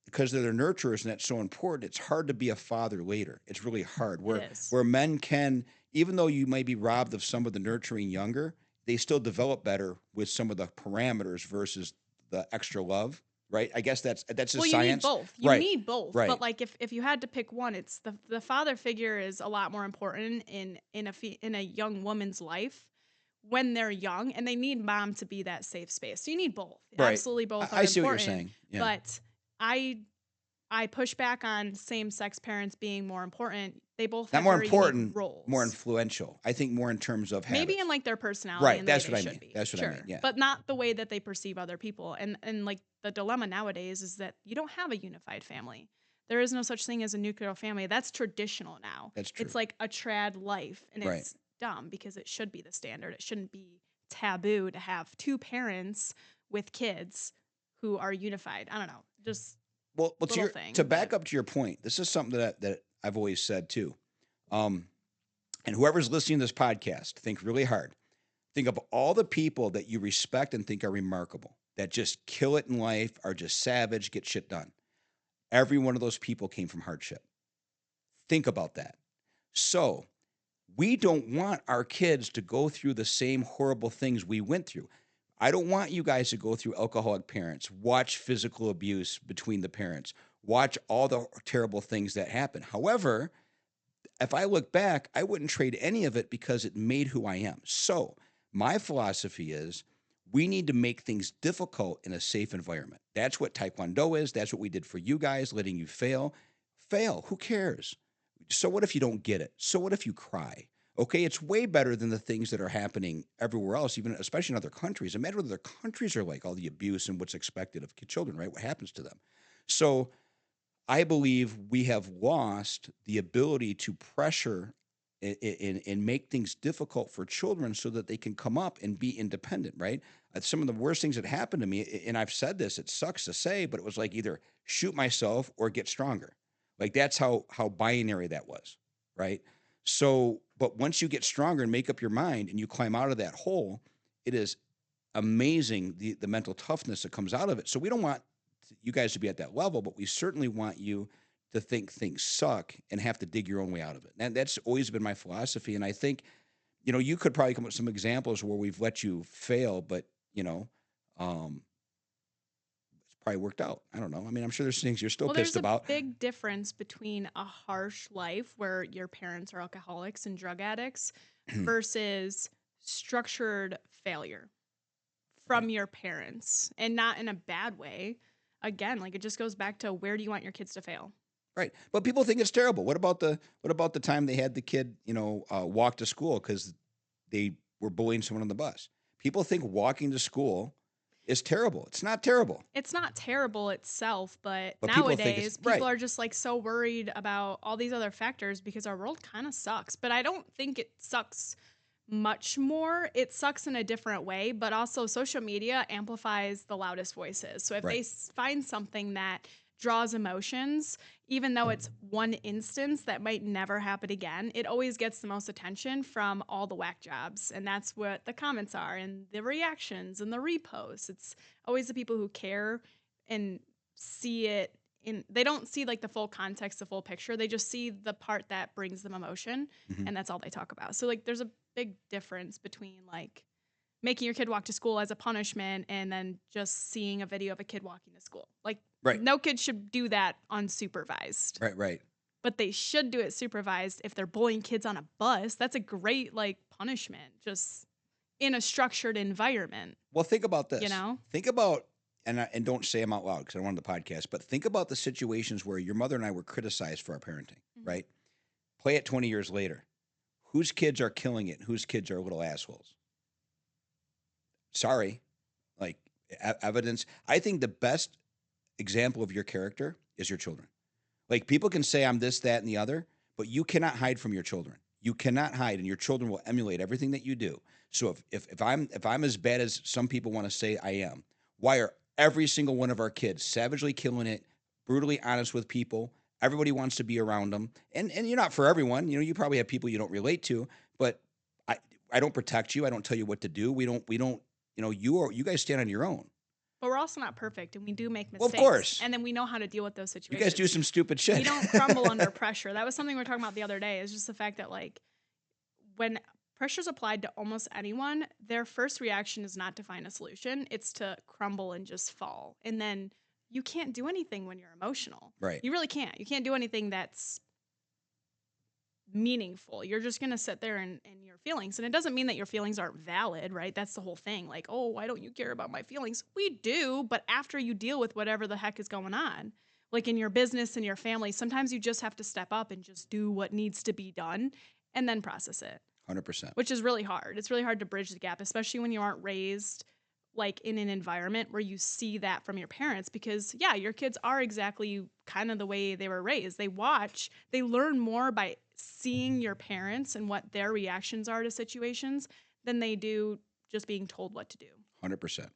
because they're their nurturers and that's so important, it's hard to be a father later. It's really hard. It is. Where men can, even though you may be robbed of some of the nurturing younger, they still develop better with some of the parameters versus the extra love. Right? I guess that's just Well, you science. need both. You Right. need both. Right. But like if you had to pick one, it's the father figure is a lot more important in a young woman's life when they're young, and they need mom to be that safe space. So you need both. Right. Absolutely, both are I see what you're important. saying. Yeah. But I push back on same-sex parents being more important. They both Not have more very important, unique roles. more influential. I think more in terms of Maybe habits. in like their personality, Right, and the that's way what they I should mean. be. That's what I mean, yeah. But not the way that they perceive other people. And like the dilemma nowadays is that you don't have a unified family. There is no such thing as a nuclear family. That's traditional now. That's true. It's like a trad life, and Right. it's dumb because it should be the standard. It shouldn't be taboo to have two parents with kids who are unified. I don't know, just Well, little thing. to back but up to your point, this is something that I've always said too. And whoever's listening to this podcast, think really hard. Think of all the people that you respect and think are remarkable, that just kill it in life, are just savage, get shit done. Every one of those people came from hardship. Think about that. So we don't want our kids to go through the same horrible things we went through. I don't want you guys to go through alcoholic parents, watch physical abuse between the parents, watch all the terrible things that happen. However, if I look back, I wouldn't trade any of it because it made who I am. So my philosophy is we need to make things difficult in a safe environment. That's what Taekwondo is. That's what we did for you guys, letting you fail. Fail. Who cares? So what if you don't get it? So what if you cry? Okay, it's way better than the things that are happening everywhere else, even especially in other countries. Imagine what other countries are like, all the abuse and what's expected of children, right? What happens to them? So I believe we have lost the ability to pressure and make things difficult for children so that they can come up and be independent, right? Some of the worst things that happened to me, and I've said this, it sucks to say, but it was like either shoot myself or get stronger. Like that's how binary that was, right? So, but once you get stronger and make up your mind and you climb out of that hole, it is amazing the mental toughness that comes out of it. So we don't want you guys to be at that level, but we certainly want you to think things suck and have to dig your own way out of it. And that's always been my philosophy. And I think, you could probably come up with some examples where we've let you fail, but, um, probably worked out. I don't know. I mean, I'm sure there's things you're still Well, pissed there's a about. big difference between a harsh life where your parents are alcoholics and drug addicts versus structured failure from Right. your parents, and not in a bad way. Again, like, it just goes back to, where do you want your kids to fail? Right. But people think it's terrible. What about the time they had the kid, walk to school because they were bullying someone on the bus? People think walking to school is terrible. It's not terrible. It's not terrible itself, but But people think it's nowadays people right. are just like so worried about all these other factors because our world kind of sucks. But I don't think it sucks much more. It sucks in a different way, but also social media amplifies the loudest voices. So if they Right. find something that draws emotions, even though it's one instance that might never happen again, it always gets the most attention from all the whack jobs. And that's what the comments are, and the reactions and the reposts. It's always the people who care and see it in, they don't see like the full context, the full picture. They just see the part that brings them emotion, Mhm. and that's all they talk about. So like there's a big difference between like making your kid walk to school as a punishment and then just seeing a video of a kid walking to school. Like, Right. no kid should do that unsupervised. Right. Right. But they should do it supervised if they're bullying kids on a bus. That's a great like punishment, just in a structured environment, Well, think about this. you know? Think about and don't say them out loud because I don't want the podcast. But think about the situations where your mother and I were criticized for our parenting. Mhm. Right. Play it 20 years later. Whose kids are killing it? Whose kids are little assholes? Sorry, like evidence. I think the best example of your character is your children. Like people can say I'm this, that, and the other, but you cannot hide from your children. You cannot hide, and your children will emulate everything that you do. So if I'm as bad as some people want to say I am, why are every single one of our kids savagely killing it, brutally honest with people? Everybody wants to be around them, and you're not for everyone. You probably have people you don't relate to, but I don't protect you. I don't tell you what to do. We don't. You guys stand on your own. But we're also not perfect, and we do make Well, of mistakes. course. And then we know how to deal with those You situations. guys do some stupid shit. We don't crumble under pressure. That was something we were talking about the other day. Is just the fact that like when pressure's applied to almost anyone, their first reaction is not to find a solution. It's to crumble and just fall. And then you can't do anything when you're emotional. Right. You really can't. You can't do anything that's meaningful. You're just going to sit there in your feelings. And it doesn't mean that your feelings aren't valid, right? That's the whole thing. Like, oh, why don't you care about my feelings? We do, but after you deal with whatever the heck is going on, like in your business and your family, sometimes you just have to step up and just do what needs to be done and then process it. 100%. Which is really hard. It's really hard to bridge the gap, especially when you aren't raised like in an environment where you see that from your parents, because yeah, your kids are exactly kind of the way they were raised. They learn more by seeing your parents and what their reactions are to situations than they do just being told what to do. 100%.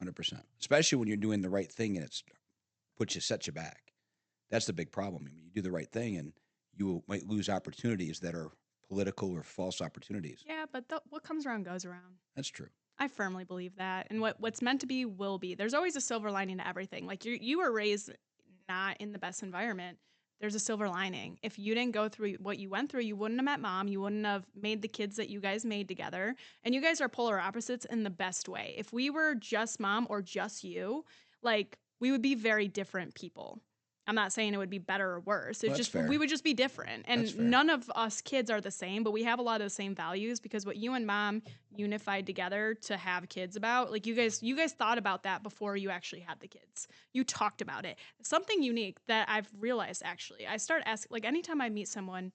100%. Especially when you're doing the right thing and sets you back. That's the big problem. I mean, you do the right thing and you might lose opportunities that are political or false opportunities. Yeah, but what comes around goes around. That's true. I firmly believe that. And what's meant to be will be. There's always a silver lining to everything. Like you were raised not in the best environment. There's a silver lining. If you didn't go through what you went through, you wouldn't have met mom. You wouldn't have made the kids that you guys made together. And you guys are polar opposites in the best way. If we were just mom or just you, like we would be very different people. I'm not saying it would be better or worse. It's just we would just be different. And none of us kids are the same, but we have a lot of the same values because what you and mom unified together to have kids about, like you guys thought about that before you actually had the kids. You talked about it. Something unique that I've realized actually, I start asking, like anytime I meet someone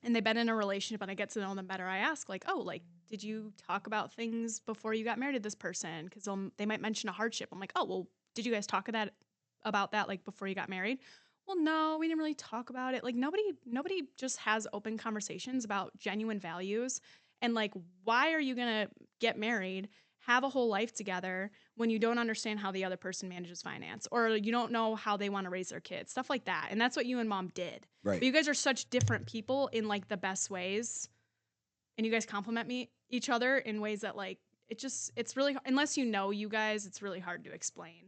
and they've been in a relationship and I get to know them better, I ask like, oh, like, did you talk about things before you got married to this person? Because they might mention a hardship. I'm like, oh, well, did you guys talk about that like before you got married? Well, no, we didn't really talk about it. Like nobody just has open conversations about genuine values. And like, why are you going to get married, have a whole life together when you don't understand how the other person manages finance, or you don't know how they want to raise their kids, stuff like that. And that's what you and mom did. Right. But you guys are such different people in like the best ways. And you guys complement each other in ways that like, it's really, unless you know you guys, it's really hard to explain.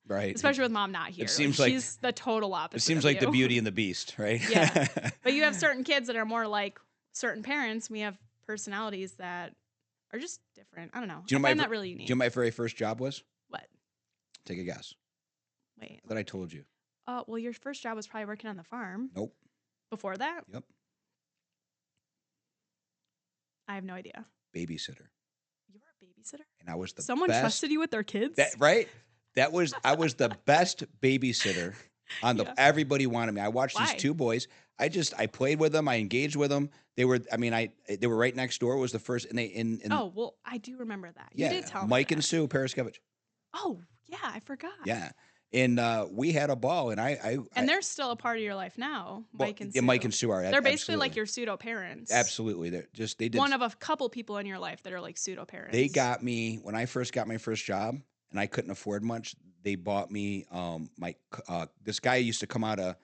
Right. Especially with mom not here. It seems like she's the total opposite. It seems like the Beauty and the Beast, right? Yeah. But you have certain kids that are more like certain parents. We have personalities that are just different. I don't know. I find that really unique. Do you know what my very first job was? What? Take a guess. Wait. I thought I told you. Well, your first job was probably working on the farm. Nope. Before that? Yep. I have no idea. Babysitter. You were a babysitter? And I was the Someone best. trusted you with their kids? Right? I was the best babysitter on the, Yeah. everybody wanted me. I watched Why? these two boys. I played with them. I engaged with them. They were right next door. It was the first, and Oh, well, I do remember that. You yeah, did tell me Mike that. and Sue Paraskevich. Oh, yeah, I forgot. Yeah. And we had a ball, and And they're still a part of your life now, Mike and Sue. Yeah, Mike and Sue are. They're basically like your pseudo parents. Absolutely. They did one of a couple people in your life that are like pseudo parents. They got me when I first got my first job, and I couldn't afford much. They bought me this guy used to come out of,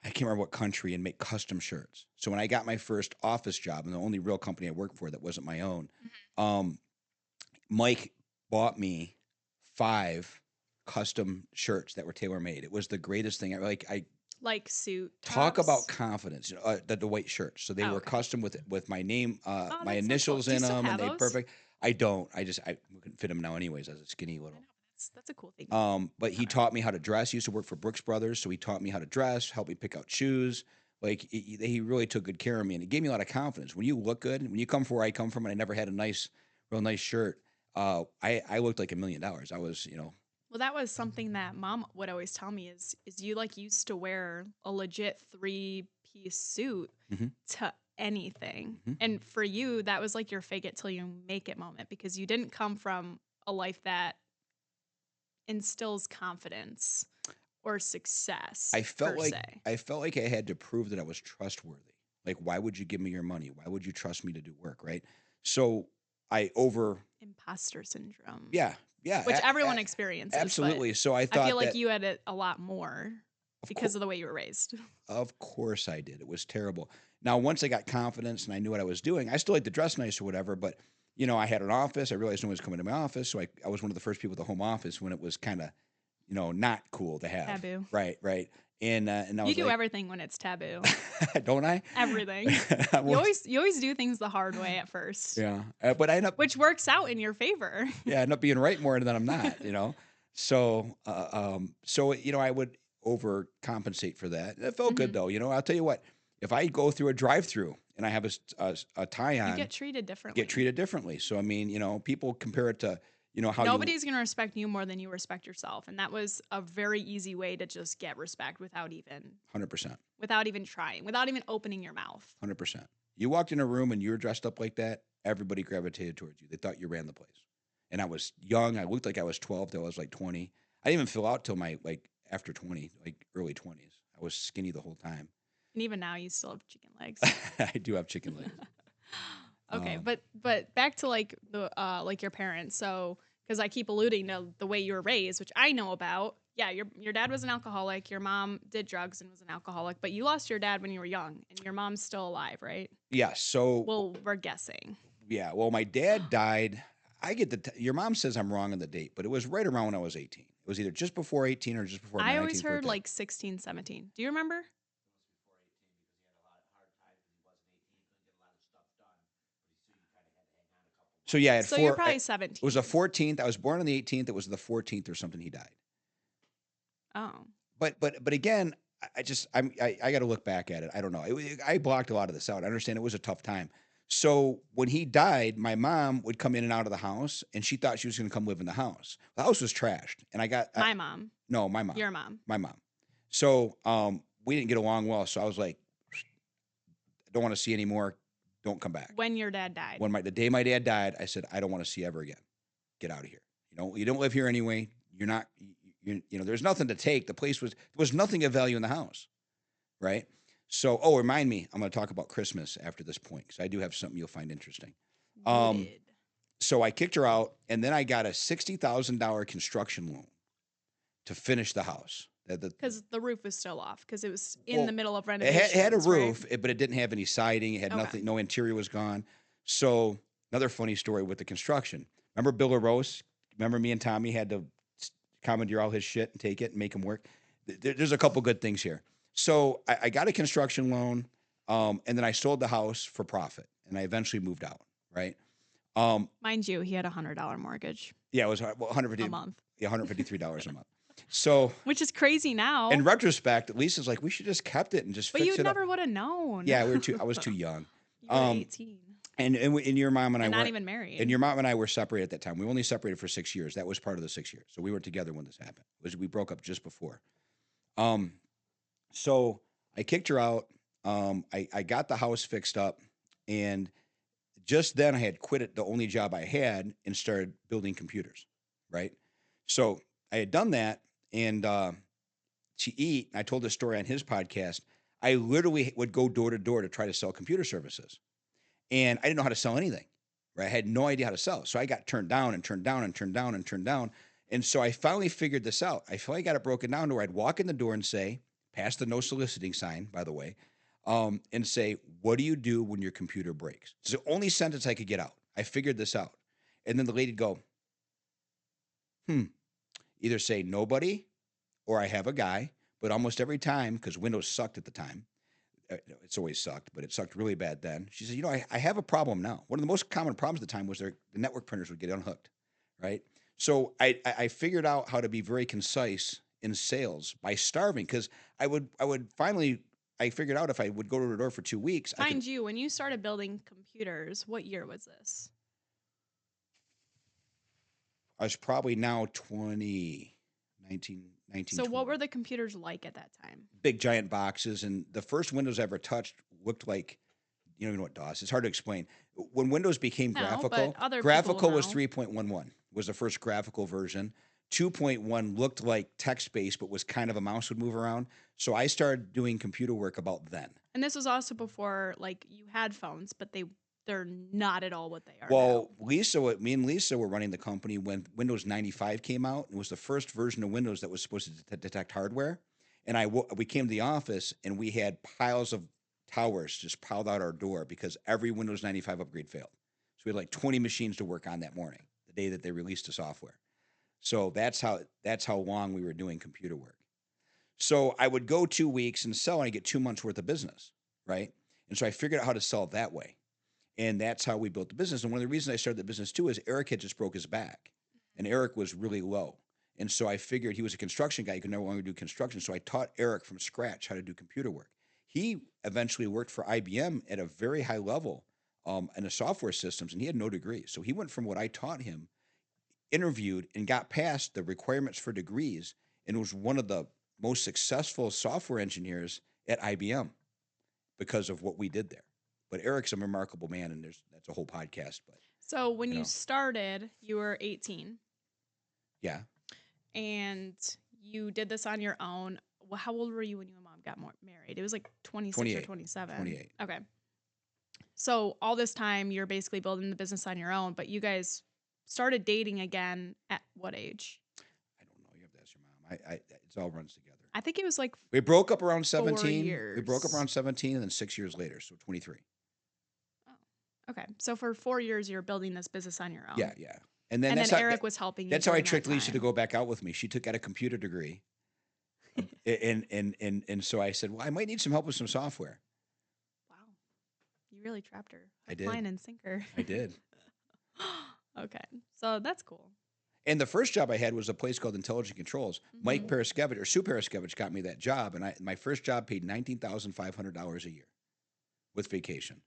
I can't remember what country, and make custom shirts. So when I got my first office job, and the only real company I worked for that wasn't my own, Mike bought me 5 custom shirts that were tailor made. It was the greatest thing. like suit talk tops. about confidence. The white shirts. So they were custom with my name, my initials so cool. in Do you still them, and have they those? perfect. I don't. I couldn't fit them now anyways as a skinny I little. know, that's a cool thing. But he taught me how to dress. He used to work for Brooks Brothers, so he taught me how to dress, helped me pick out shoes. Like he really took good care of me, and it gave me a lot of confidence. When you look good, when you come from where I come from, and I never had a real nice shirt, I looked like $1 million. I was, Well, that was something that Mom would always tell me is you like used to wear a legit 3-piece suit Mhm. to anything. Mhm. And for you, that was like your fake it till you make it moment because you didn't come from a life that instills confidence or success I felt per like se. I had to prove that I was trustworthy. Like, why would you give me your money? Why would you trust me to do work, right? So Imposter syndrome. yeah, Which everyone experiences. absolutely. But So I I thought feel like that, you had it a lot more because of the way you were raised. of course I did. It was terrible. Now, once I got confidence and I knew what I was doing, I still had to dress nice or whatever, but I had an office. I realized no one was coming to my office. So I was one of the first people at the home office when it was kind of, not cool to have. Taboo. Right. And I You was do like, everything when it's taboo. don't I? Everything. You always do things the hard way at first. Yeah. But I end up, Which works out in your favor. yeah, I end up being right more than I'm not, So, I would overcompensate for that. It felt good though. I'll tell you what, if I go through a drive-through and I have a tie on, You get treated differently. So, I mean, people compare it to, how Nobody's going to respect you more than you respect yourself. And that was a very easy way to just get respect without even 100%, trying, without even opening your mouth. 100%. You walked in a room and you were dressed up like that, everybody gravitated towards you. They thought you ran the place. And I was young. I looked like I was 12 till I was like 20. I didn't even fill out till my after 20, like early 20s. I was skinny the whole time. And even now you still have chicken legs. I do have chicken legs. Okay, but back to like the like your parents. So because I keep alluding to the way you were raised, which I know about. Yeah, your dad was an alcoholic. Your mom did drugs and was an alcoholic. But you lost your dad when you were young, and your mom's still alive, right? Yeah. So. Well, we're guessing. Yeah. Well, my dad died. I get your mom says I'm wrong on the date, but it was right around when I was 18. It was either just before 18 or just before my 19th I always heard birthday. like 16, 17. Do you remember? So yeah, at So 4, you're probably 17. It was the 14th. I was born on the 18th. It was the 14th or something. He died. Oh. But again, I got to look back at it. I don't know. I blocked a lot of this out. I understand it was a tough time. So when he died, my mom would come in and out of the house, and she thought she was going to come live in the house. The house was trashed, and I got My mom. No, my mom. Your mom. My mom. So we didn't get along well. So I was like, I don't want to see anymore. Don't come back. When your dad died. The day my dad died, I said, I don't want to see you ever again. Get out of here. You don't live here anyway. You're not. There's nothing to take. There was nothing of value in the house, right? So, remind me, I'm going to talk about Christmas after this point because I do have something you'll find interesting. Noted. So I kicked her out, and then I got a $60,000 construction loan to finish the house. Because the roof was still off because it was in the middle of It renovations. had a roof, right? but it didn't have any siding. It had nothing. No interior was gone. So another funny story with the construction. Remember Bill LaRose? Remember me and Tommy had to commandeer all his shit and take it and make him work? There's a couple good things here. So I got a construction loan, and then I sold the house for profit, and I eventually moved out, right? Mind you, he had a $100 mortgage Yeah, it was well, a month, yeah, $153 a month. So which is crazy now. in retrospect, Lisa's like, we should just kept it and just But fix you it up. never would have known. Yeah, I was too young. You were 18 And your mom and I and not weren't even married. and your mom and I were separated at that time. We were only separated for 6 years. That was part of the 6 years. So we weren't together when this happened. We broke up just before. So I kicked her out. I got the house fixed up, and just then I had quit the only job I had and started building computers, right? So I had done that, and to eat, and I told this story on his podcast, I literally would go door to door to try to sell computer services. And I didn't know how to sell anything, right? I had no idea how to sell. So I got turned down and turned down and turned down and turned down. And so I finally figured this out. I finally got it broken down to where I'd walk in the door and say, pass the no soliciting sign, by the way, and say, what do you do when your computer breaks? It's the only sentence I could get out. I figured this out. And then the lady'd go, either say nobody or I have a guy. But almost every time, because Windows sucked at the time, it's always sucked, but it sucked really bad then. She said, I have a problem now. One of the most common problems at the time was the network printers would get unhooked, right? So I figured out how to be very concise in sales by starving, because I would finally, I figured out if I would go to the door for 2 weeks. Mind you, when you started building computers, what year was this? I was probably now 19. So what were the computers like at that time? Big giant boxes, and the first Windows I ever touched looked like, you don't even know what DOS. It's hard to explain. When Windows became graphical was 3.11 was the first graphical version. 2.1 looked like text-based, but was kind of a mouse would move around. So I started doing computer work about then. And this was also before, like, you had phones, but they're not at all what they are Well, now. me and Lisa were running the company when Windows 95 came out. It was the first version of Windows that was supposed to detect hardware. And we came to the office, and we had piles of towers just piled out our door because every Windows 95 upgrade failed. So we had like 20 machines to work on that morning, the day that they released the software. So that's how long we were doing computer work. So I would go 2 weeks and sell, and I get 2 months worth of business, right? And so I figured out how to sell that way. And that's how we built the business. And one of the reasons I started the business too is Eric had just broke his back, and Eric was really low. And so I figured he was a construction guy. He could no longer do construction. So I taught Eric from scratch how to do computer work. He eventually worked for IBM at a very high level in the software systems, and he had no degree. So he went from what I taught him, interviewed, and got past the requirements for degrees, and was one of the most successful software engineers at IBM because of what we did there. But Eric's a remarkable man, and that's a whole podcast. But so when you started, you were 18. Yeah. And you did this on your own. Well, how old were you when you and mom got married? It was like 26 28, or 27. 28. Okay. So all this time, you're basically building the business on your own, but you guys started dating again at what age? I don't know. You have to ask your mom. It all runs together. I think it was like we broke up around 17. 4 years. We broke up around 17, and then 6 years later, so 23. Oh, okay. So for 4 years, you're building this business on your own. Yeah. And then Eric was helping you. That's how I tricked Lisa to go back out with me. She got a computer degree, and so I said, well, I might need some help with some software. Wow, you really trapped her. I did. Line and sinker. I did. Okay, so that's cool. And the first job I had was a place called Intelligent Controls. Mm-hmm. Mike Paraskevich, or Sue Paraskevich, got me that job, and my first job paid $19,500 a year with vacation.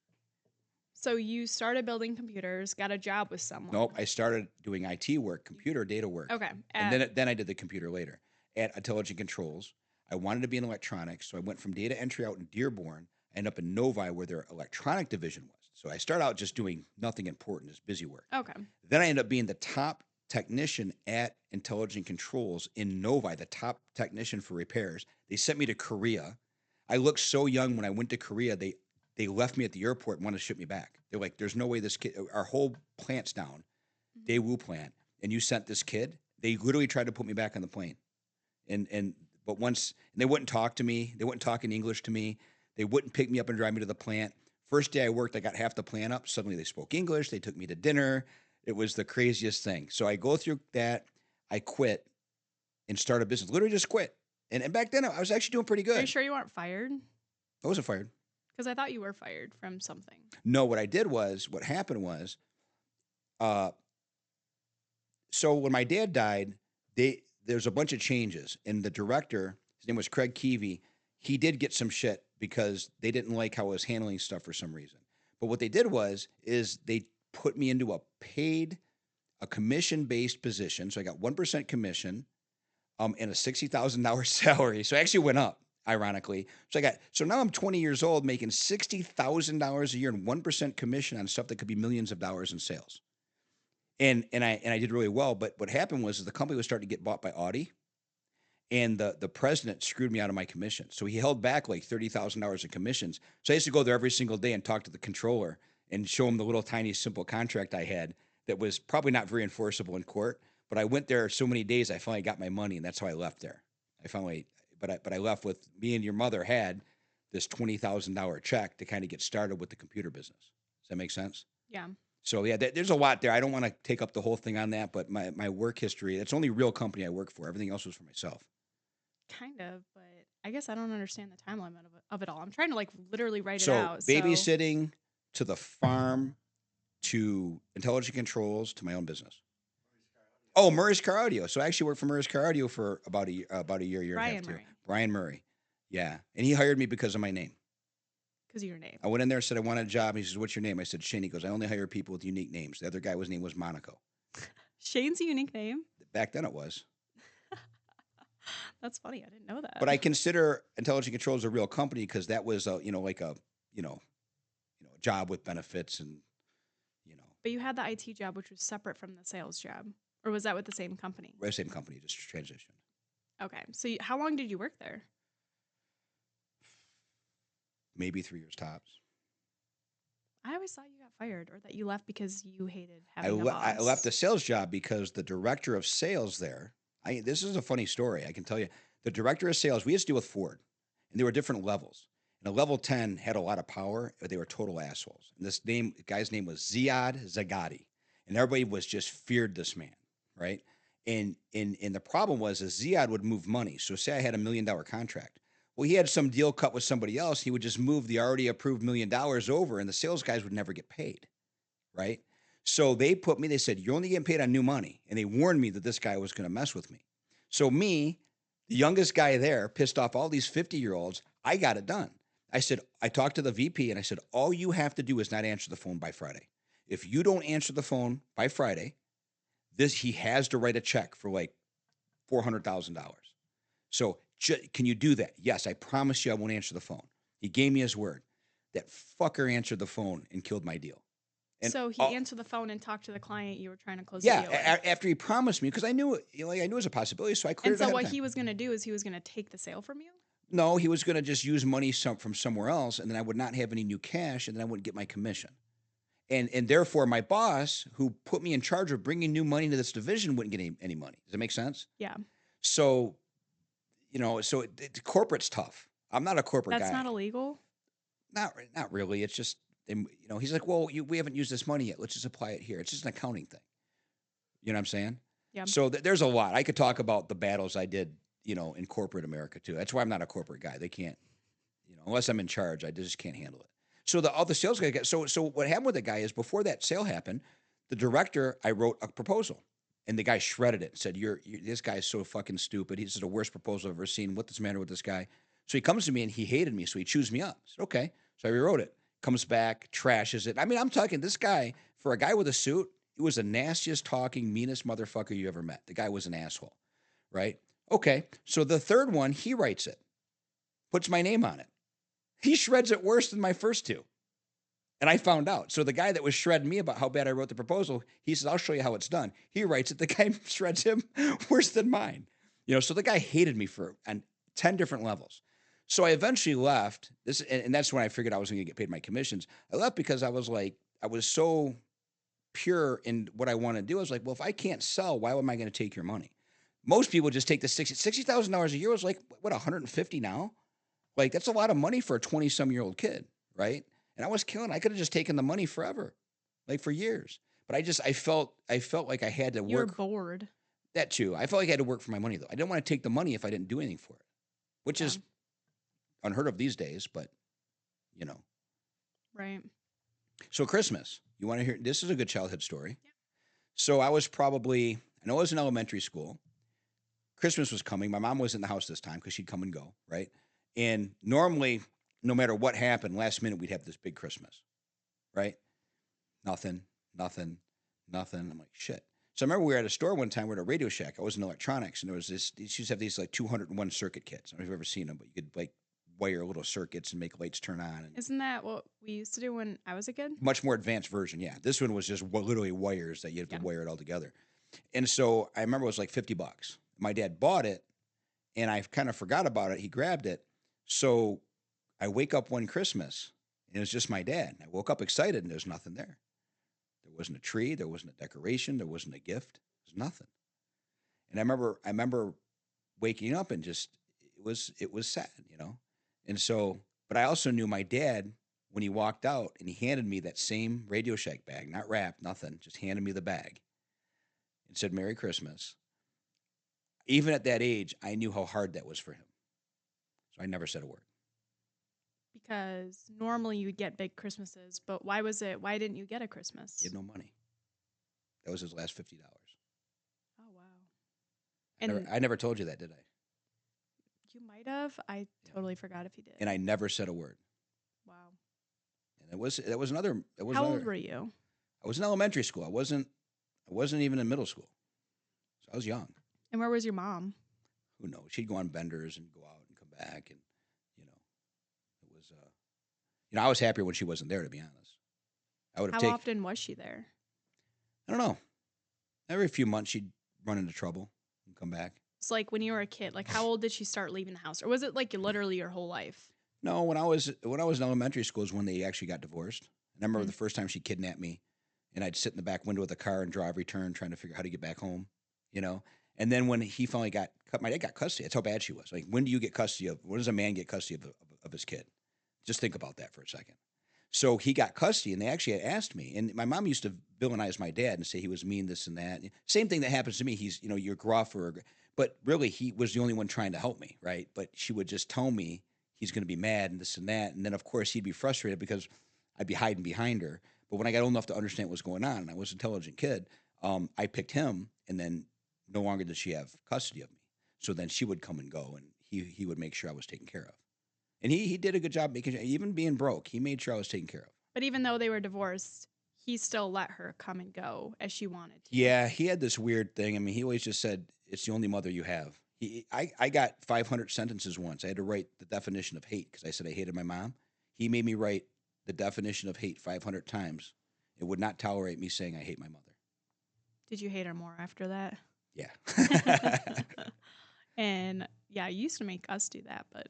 So you started building computers, got a job with someone. Nope, I started doing IT work, computer data work. Okay. And then I did the computer later at Intelligent Controls. I wanted to be in electronics, so I went from data entry out in Dearborn. I ended up in Novi, where their electronic division was. So I started out just doing nothing important, just busy work. Okay. Then I ended up being the top technician at Intelligent Controls in Novi, the top technician for repairs. They sent me to Korea. I looked so young when I went to Korea. They left me at the airport and wanted to ship me back. They're like, there's no way this kid, our whole plant's down, Daewoo plant, and you sent this kid. They literally tried to put me back on the plane. But once, and they wouldn't talk to me. They wouldn't talk in English to me. They wouldn't pick me up and drive me to the plant. First day I worked, I got half the plant up. Suddenly they spoke English. They took me to dinner. It was the craziest thing. So I go through that. I quit and start a business. Literally just quit. And back then I was actually doing pretty good. Are you sure you weren't fired? I wasn't fired. Because I thought you were fired from something. No, what happened was, Uh, so when my dad died, there's a bunch of changes, and the director, his name was Craig Keevy, he did get some shit because they didn't like how I was handling stuff for some reason. But what they did is they put me into a commission based position. So I got 1% commission, and a $60,000 salary. So I actually went up, ironically. So now I'm 20 years old making $60,000 a year and 1% commission on stuff that could be millions of dollars in sales. And I did really well. But what happened was the company was starting to get bought by Audi, and the president screwed me out of my commission. So he held back like $30,000 in commissions. So I used to go there every single day and talk to the controller and show him the little tiny simple contract I had that was probably not very enforceable in court. But I went there so many days, I finally got my money, and that's how I left there. But I left with me and your mother had this $20,000 check to kind of get started with the computer business. Does that make sense? Yeah. So yeah, there's a lot there. I don't want to take up the whole thing on that, but my work history, that's the only real company I work for. Everything else was for myself. Kind of, but I guess I don't understand the timeline of it all. I'm trying to like literally write it So out. babysitting to the farm to intelligent controls to my own business. Oh, Murray's Car Audio. So I actually worked for Murray's Car Audio for about a year and a half too. Brian Murray. Yeah. And he hired me because of my name. Because of your name. I went in there and said, I want a job. He says, what's your name? I said, Shane. He goes, I only hire people with unique names. The other guy's name was Monaco. Shane's a unique name? Back then it was. That's funny. I didn't know that. But I consider Intelligent Controls a real company because that was a job with benefits and. But you had the IT job, which was separate from the sales job, or was that with the same company? Same company, just transitioned. Okay, so how long did you work there? Maybe 3 years tops. I always thought you got fired, or that you left because you hated having a boss. I left the sales job because the director of sales there. This is a funny story. I can tell you. The director of sales. We used to deal with Ford, and there were different levels. And a level 10 had a lot of power, but they were total assholes. And the guy's name was Ziad Zagati, and everybody just feared this man, right? And the problem was Ziad would move money. So say I had $1 million contract. Well, he had some deal cut with somebody else. He would just move the already approved $1 million over, and the sales guys would never get paid, right? So they said, you're only getting paid on new money. And they warned me that this guy was going to mess with me. So me, the youngest guy there, pissed off all these 50-year-olds. I got it done. I talked to the VP and I said, all you have to do is not answer the phone by Friday. If you don't answer the phone by Friday, he has to write a check for like $400,000. So can you do that? Yes, I promise you I won't answer the phone. He gave me his word. That fucker answered the phone and killed my deal. And so he answered the phone and talked to the client you were trying to close the deal with. After he promised me, because I knew it was a possibility, so I cleared it. And so what he was going to do is he was going to take the sale from you? No, he was going to just use money from somewhere else, and then I would not have any new cash, and then I wouldn't get my commission. And therefore, my boss, who put me in charge of bringing new money into this division, wouldn't get any money. Does that make sense? Yeah. So, corporate's tough. I'm not a corporate guy. That's not illegal? Not really. It's just, he's like, well, we haven't used this money yet. Let's just apply it here. It's just an accounting thing. You know what I'm saying? Yeah. So there's a lot. I could talk about the battles I did in corporate America too. That's why I'm not a corporate guy. They can't, unless I'm in charge, I just can't handle it. So all the sales guys so what happened with the guy is before that sale happened, the director, I wrote a proposal and the guy shredded it and said, this guy is so fucking stupid. This is the worst proposal I've ever seen. What's the matter with this guy? So he comes to me and he hated me. So he chews me up. I said, okay. So I rewrote it, comes back, trashes it. I mean, I'm talking this guy, for a guy with a suit, he was the nastiest talking, meanest motherfucker you ever met. The guy was an asshole, right? Okay, so the third one, he writes it, puts my name on it. He shreds it worse than my first two. And I found out. So the guy that was shredding me about how bad I wrote the proposal, he says, I'll show you how it's done. He writes it. The guy shreds him worse than mine. So the guy hated me on 10 different levels. So I eventually left. And that's when I figured I was going to get paid my commissions. I left because I was so pure in what I want to do. I was like, well, if I can't sell, why am I going to take your money? Most people just take the $60,000 a year was like, what, 150 now? Like, that's a lot of money for a 20-some-year-old kid, right? And I was killing. I could have just taken the money forever, like for years. But I felt like I had to work. You were bored. That too. I felt like I had to work for my money, though. I didn't want to take the money if I didn't do anything for it, which is unheard of these days, but, Right. So Christmas, you want to hear, this is a good childhood story. Yeah. So I was probably, I know I was in elementary school. Christmas was coming. My mom was in the house this time because she'd come and go, right? And normally, no matter what happened, last minute we'd have this big Christmas, right? Nothing, nothing, nothing. I'm like, shit. So I remember we were at a store one time. We were at a Radio Shack. I was in electronics, and there was this. They used to have these like 201 circuit kits. I don't know if you've ever seen them, but you could like wire little circuits and make lights turn on. And Isn't that what we used to do when I was a kid? much more advanced version, yeah. This one was just literally wires that you have to Yeah. wire it all together. And so I remember it was like $50. My dad bought it, and I kind of forgot about it. He grabbed it. So I wake up one Christmas, and it was just my dad. I woke up excited, and there's nothing there. There wasn't a tree. There wasn't a decoration. There wasn't a gift. There's nothing. And I remember waking up and just it was sad, you know. And so, but I also knew my dad when he walked out and he handed me that same Radio Shack bag, not wrapped, nothing, just handed me the bag and said "Merry Christmas." Even at that age, I knew how hard that was for him, so I never said a word. Because normally you would get big Christmases, but why didn't you get a Christmas? He had no money. That was his last $50. Oh, wow. I And never told you that, did I? you might have. I Yeah. totally forgot if you did. And I never said a word. Wow. And that was another. It was How another, old were you? I was in elementary school. I wasn't even in middle school. So I was young. And where was your mom? Who knows? She'd go on benders and go out and come back, and you know, it was. I was happier when she wasn't there. To be honest, I would have How taken. often was she there? I don't know. Every few months, she'd run into trouble and come back. It's like when you were a kid. Like, how old did she start leaving the house, or was it like literally your whole life? No, when I was in elementary school is when they actually got divorced. And I remember Mm. the first time she kidnapped me, and I'd sit in the back window of the car and drive return, trying to figure out how to get back home. You know. And then when he finally my dad got custody. That's how bad she was. Like, when do you get custody of? When does a man get custody of his kid? Just think about that for a second. So he got custody, and they actually had asked me. And my mom used to villainize my dad and say he was mean, this and that. Same thing that happens to me. He's, you're gruff but really he was the only one trying to help me, right? But she would just tell me he's going to be mad and this and that. And then, of course, he'd be frustrated because I'd be hiding behind her. But when I got old enough to understand what was going on, and I was an intelligent kid, I picked him, and then no longer did she have custody of me. So then she would come and go, and he would make sure I was taken care of. And he did a good job making sure, even being broke, he made sure I was taken care of. But even though they were divorced, he still let her come and go as she wanted to. Yeah, he had this weird thing. I mean, he always just said, it's the only mother you have. I got 500 sentences once. I had to write the definition of hate because I said I hated my mom. He made me write the definition of hate 500 times. It would not tolerate me saying I hate my mother. Did you hate her more after that? Yeah. And yeah, you used to make us do that, but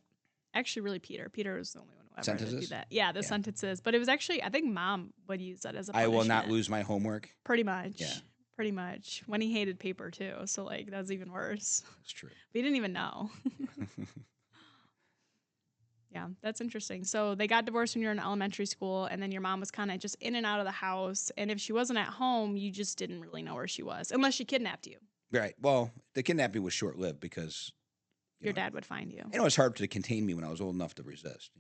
actually, really, Peter. Peter was the only one who ever had to do Sentences? that. Yeah, the sentences. But it was actually, I think Mom would use that as a I punishment. will not lose my homework. Pretty much. Yeah. Pretty much. When he hated paper, too. So, like, that's even worse. That's true. We didn't even know. Yeah, that's interesting. So they got divorced when you were in elementary school, and then your mom was kind of just in and out of the house. And if she wasn't at home, you just didn't really know where she was, unless she kidnapped you. Right. Well, the kidnapping was short-lived because Your dad would find you. it was hard to contain me when I was old enough to resist,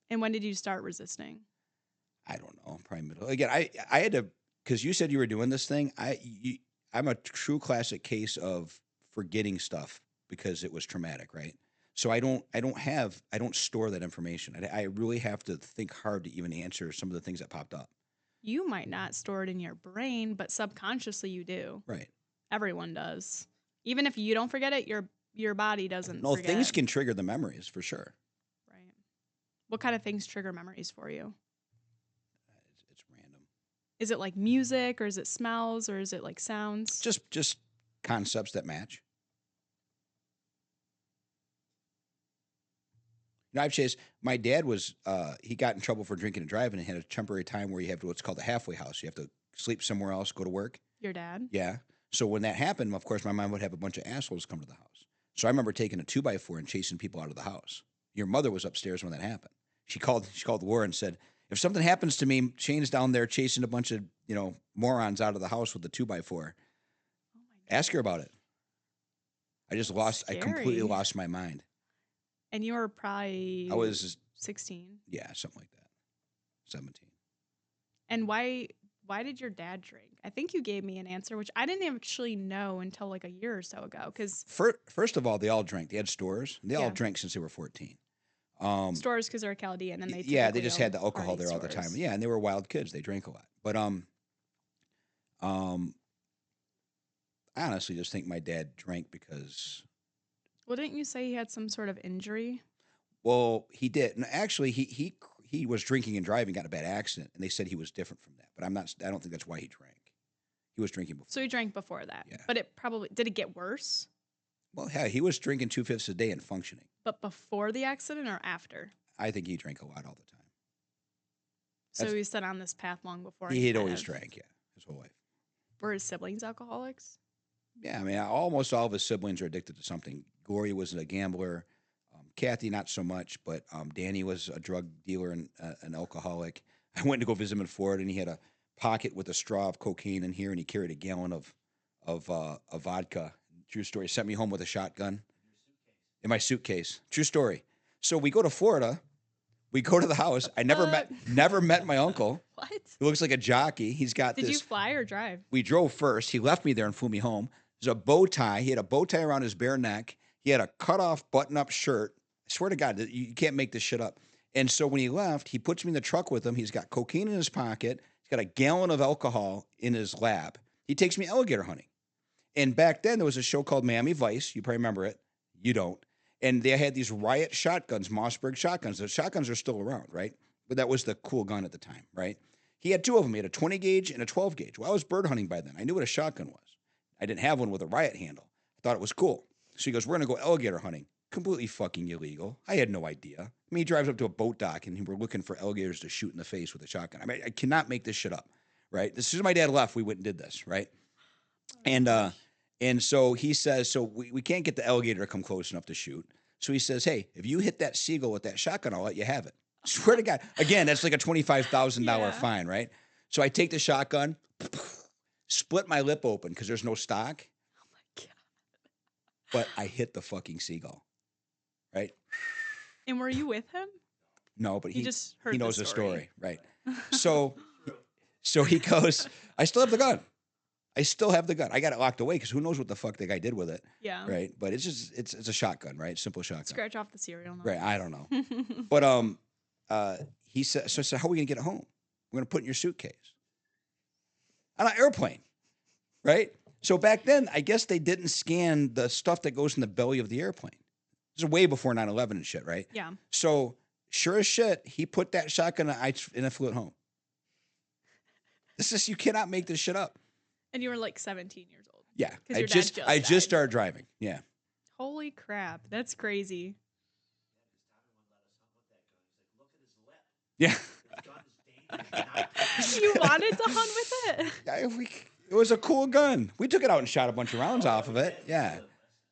And when did you start resisting? I don't know, probably middle. Again, I had to, because you said you were doing this thing. I'm a true classic case of forgetting stuff because it was traumatic, right? So I don't store that information. I really have to think hard to even answer some of the things that popped up. You might not store it in your brain, but subconsciously you do. Right. Everyone does. Even if you don't forget it, your body doesn't No, forget. things can trigger the memories for sure. Right. What kind of things trigger memories for you? It's random. Is it like music, or is it smells, or is it like sounds? Just concepts that match. I've chased. My dad was. He got in trouble for drinking and driving, and had a temporary time where you have what's called the halfway house. You have to sleep somewhere else, go to work. Your dad? Yeah. So when that happened, of course, my mom would have a bunch of assholes come to the house. So I remember taking a 2x4 and chasing people out of the house. Your mother was upstairs when that happened. She called the war and said, if something happens to me, Shane's down there chasing a bunch of morons out of the house with the 2x4. Oh my God. Ask her about it. I completely Scary. lost my mind. And you were probably I was 16. Yeah, something like that. 17. And why why did your dad drink? I think you gave me an answer, which I didn't actually know until like a year or so ago. Because First of all, they all drank. They had stores. And they all yeah, drank since they were 14. stores because they're Chaldean and they Yeah, they typically just had own the alcohol party there all the time. stores. Yeah, and they were wild kids. They drank a lot. But um, I honestly just think my dad drank because, Well, didn't you say he had some sort of injury? well, he did. And actually, he was drinking and driving, got in a bad accident, and they said he was different from that. But I'm not. I don't think that's why he drank. He was drinking before. So he drank before that. Yeah. But it probably did it get worse? Well, yeah, he was drinking 2/5 a day and functioning. But before the accident or after? I think he drank a lot all the time. So That's- he's been on this path long before. He had kind always of- drank, yeah, his whole life. Were his siblings alcoholics? Yeah, I mean, almost all of his siblings are addicted to something. Gloria was a gambler. Kathy, not so much, but Danny was a drug dealer and an alcoholic. I went to go visit him in Florida, and he had a pocket with a straw of cocaine in here, and he carried a gallon of vodka. True story. Sent me home with a shotgun in my suitcase. True story. So we go to Florida. We go to the house. I never met my uncle. What? He looks like a jockey. He's got Did this. you fly or drive? We drove first. He left me there and flew me home. There's a bow tie. He had a bow tie around his bare neck. He had a cut-off button-up shirt. I swear to God, you can't make this shit up. And so when he left, he puts me in the truck with him. He's got cocaine in his pocket. He's got a gallon of alcohol in his lap. He takes me alligator hunting. And back then, there was a show called Miami Vice. You probably remember it. You don't. And they had these riot shotguns, Mossberg shotguns. The shotguns are still around, right? But that was the cool gun at the time, right? He had two of them. He had a 20 gauge and a 12 gauge. Well, I was bird hunting by then. I knew what a shotgun was. I didn't have one with a riot handle. I thought it was cool. So he goes, we're going to go alligator hunting. Completely fucking illegal. I had no idea. I mean, he drives up to a boat dock and we're looking for alligators to shoot in the face with a shotgun. I mean, I cannot make this shit up, right? As soon as my dad left, we went and did this, right? And so he says, so we can't get the alligator to come close enough to shoot. So he says, hey, if you hit that seagull with that shotgun, I'll let you have it. Swear to God. Again, that's like a $25,000 Yeah. fine, right? So I take the shotgun, split my lip open because there's no stock, Oh my God. but I hit the fucking seagull, right? And were you with him? No, but He just heard he knows the the story, right? So he goes, I still have the gun. I still have the gun. I got it locked away because who knows what the fuck the guy did with it, Yeah. right? But it's just it's a shotgun, right? Simple shotgun, Scratch off the cereal. right? I don't know, but he said, so I said, how are we gonna get it home? We're gonna put it in your suitcase on an airplane, right? So back then, I guess they didn't scan the stuff that goes in the belly of the airplane. This is way before 9/11 and shit, right? Yeah. So sure as shit, he put that shotgun and I flew it home. This is, you cannot make this shit up. And you were like 17 years old. Yeah, 'Cause I your dad just just I died. just started driving. Yeah, Holy crap. That's crazy. yeah. You wanted to hunt with it? It was a cool gun. We took it out and shot a bunch of rounds off of it. Yeah,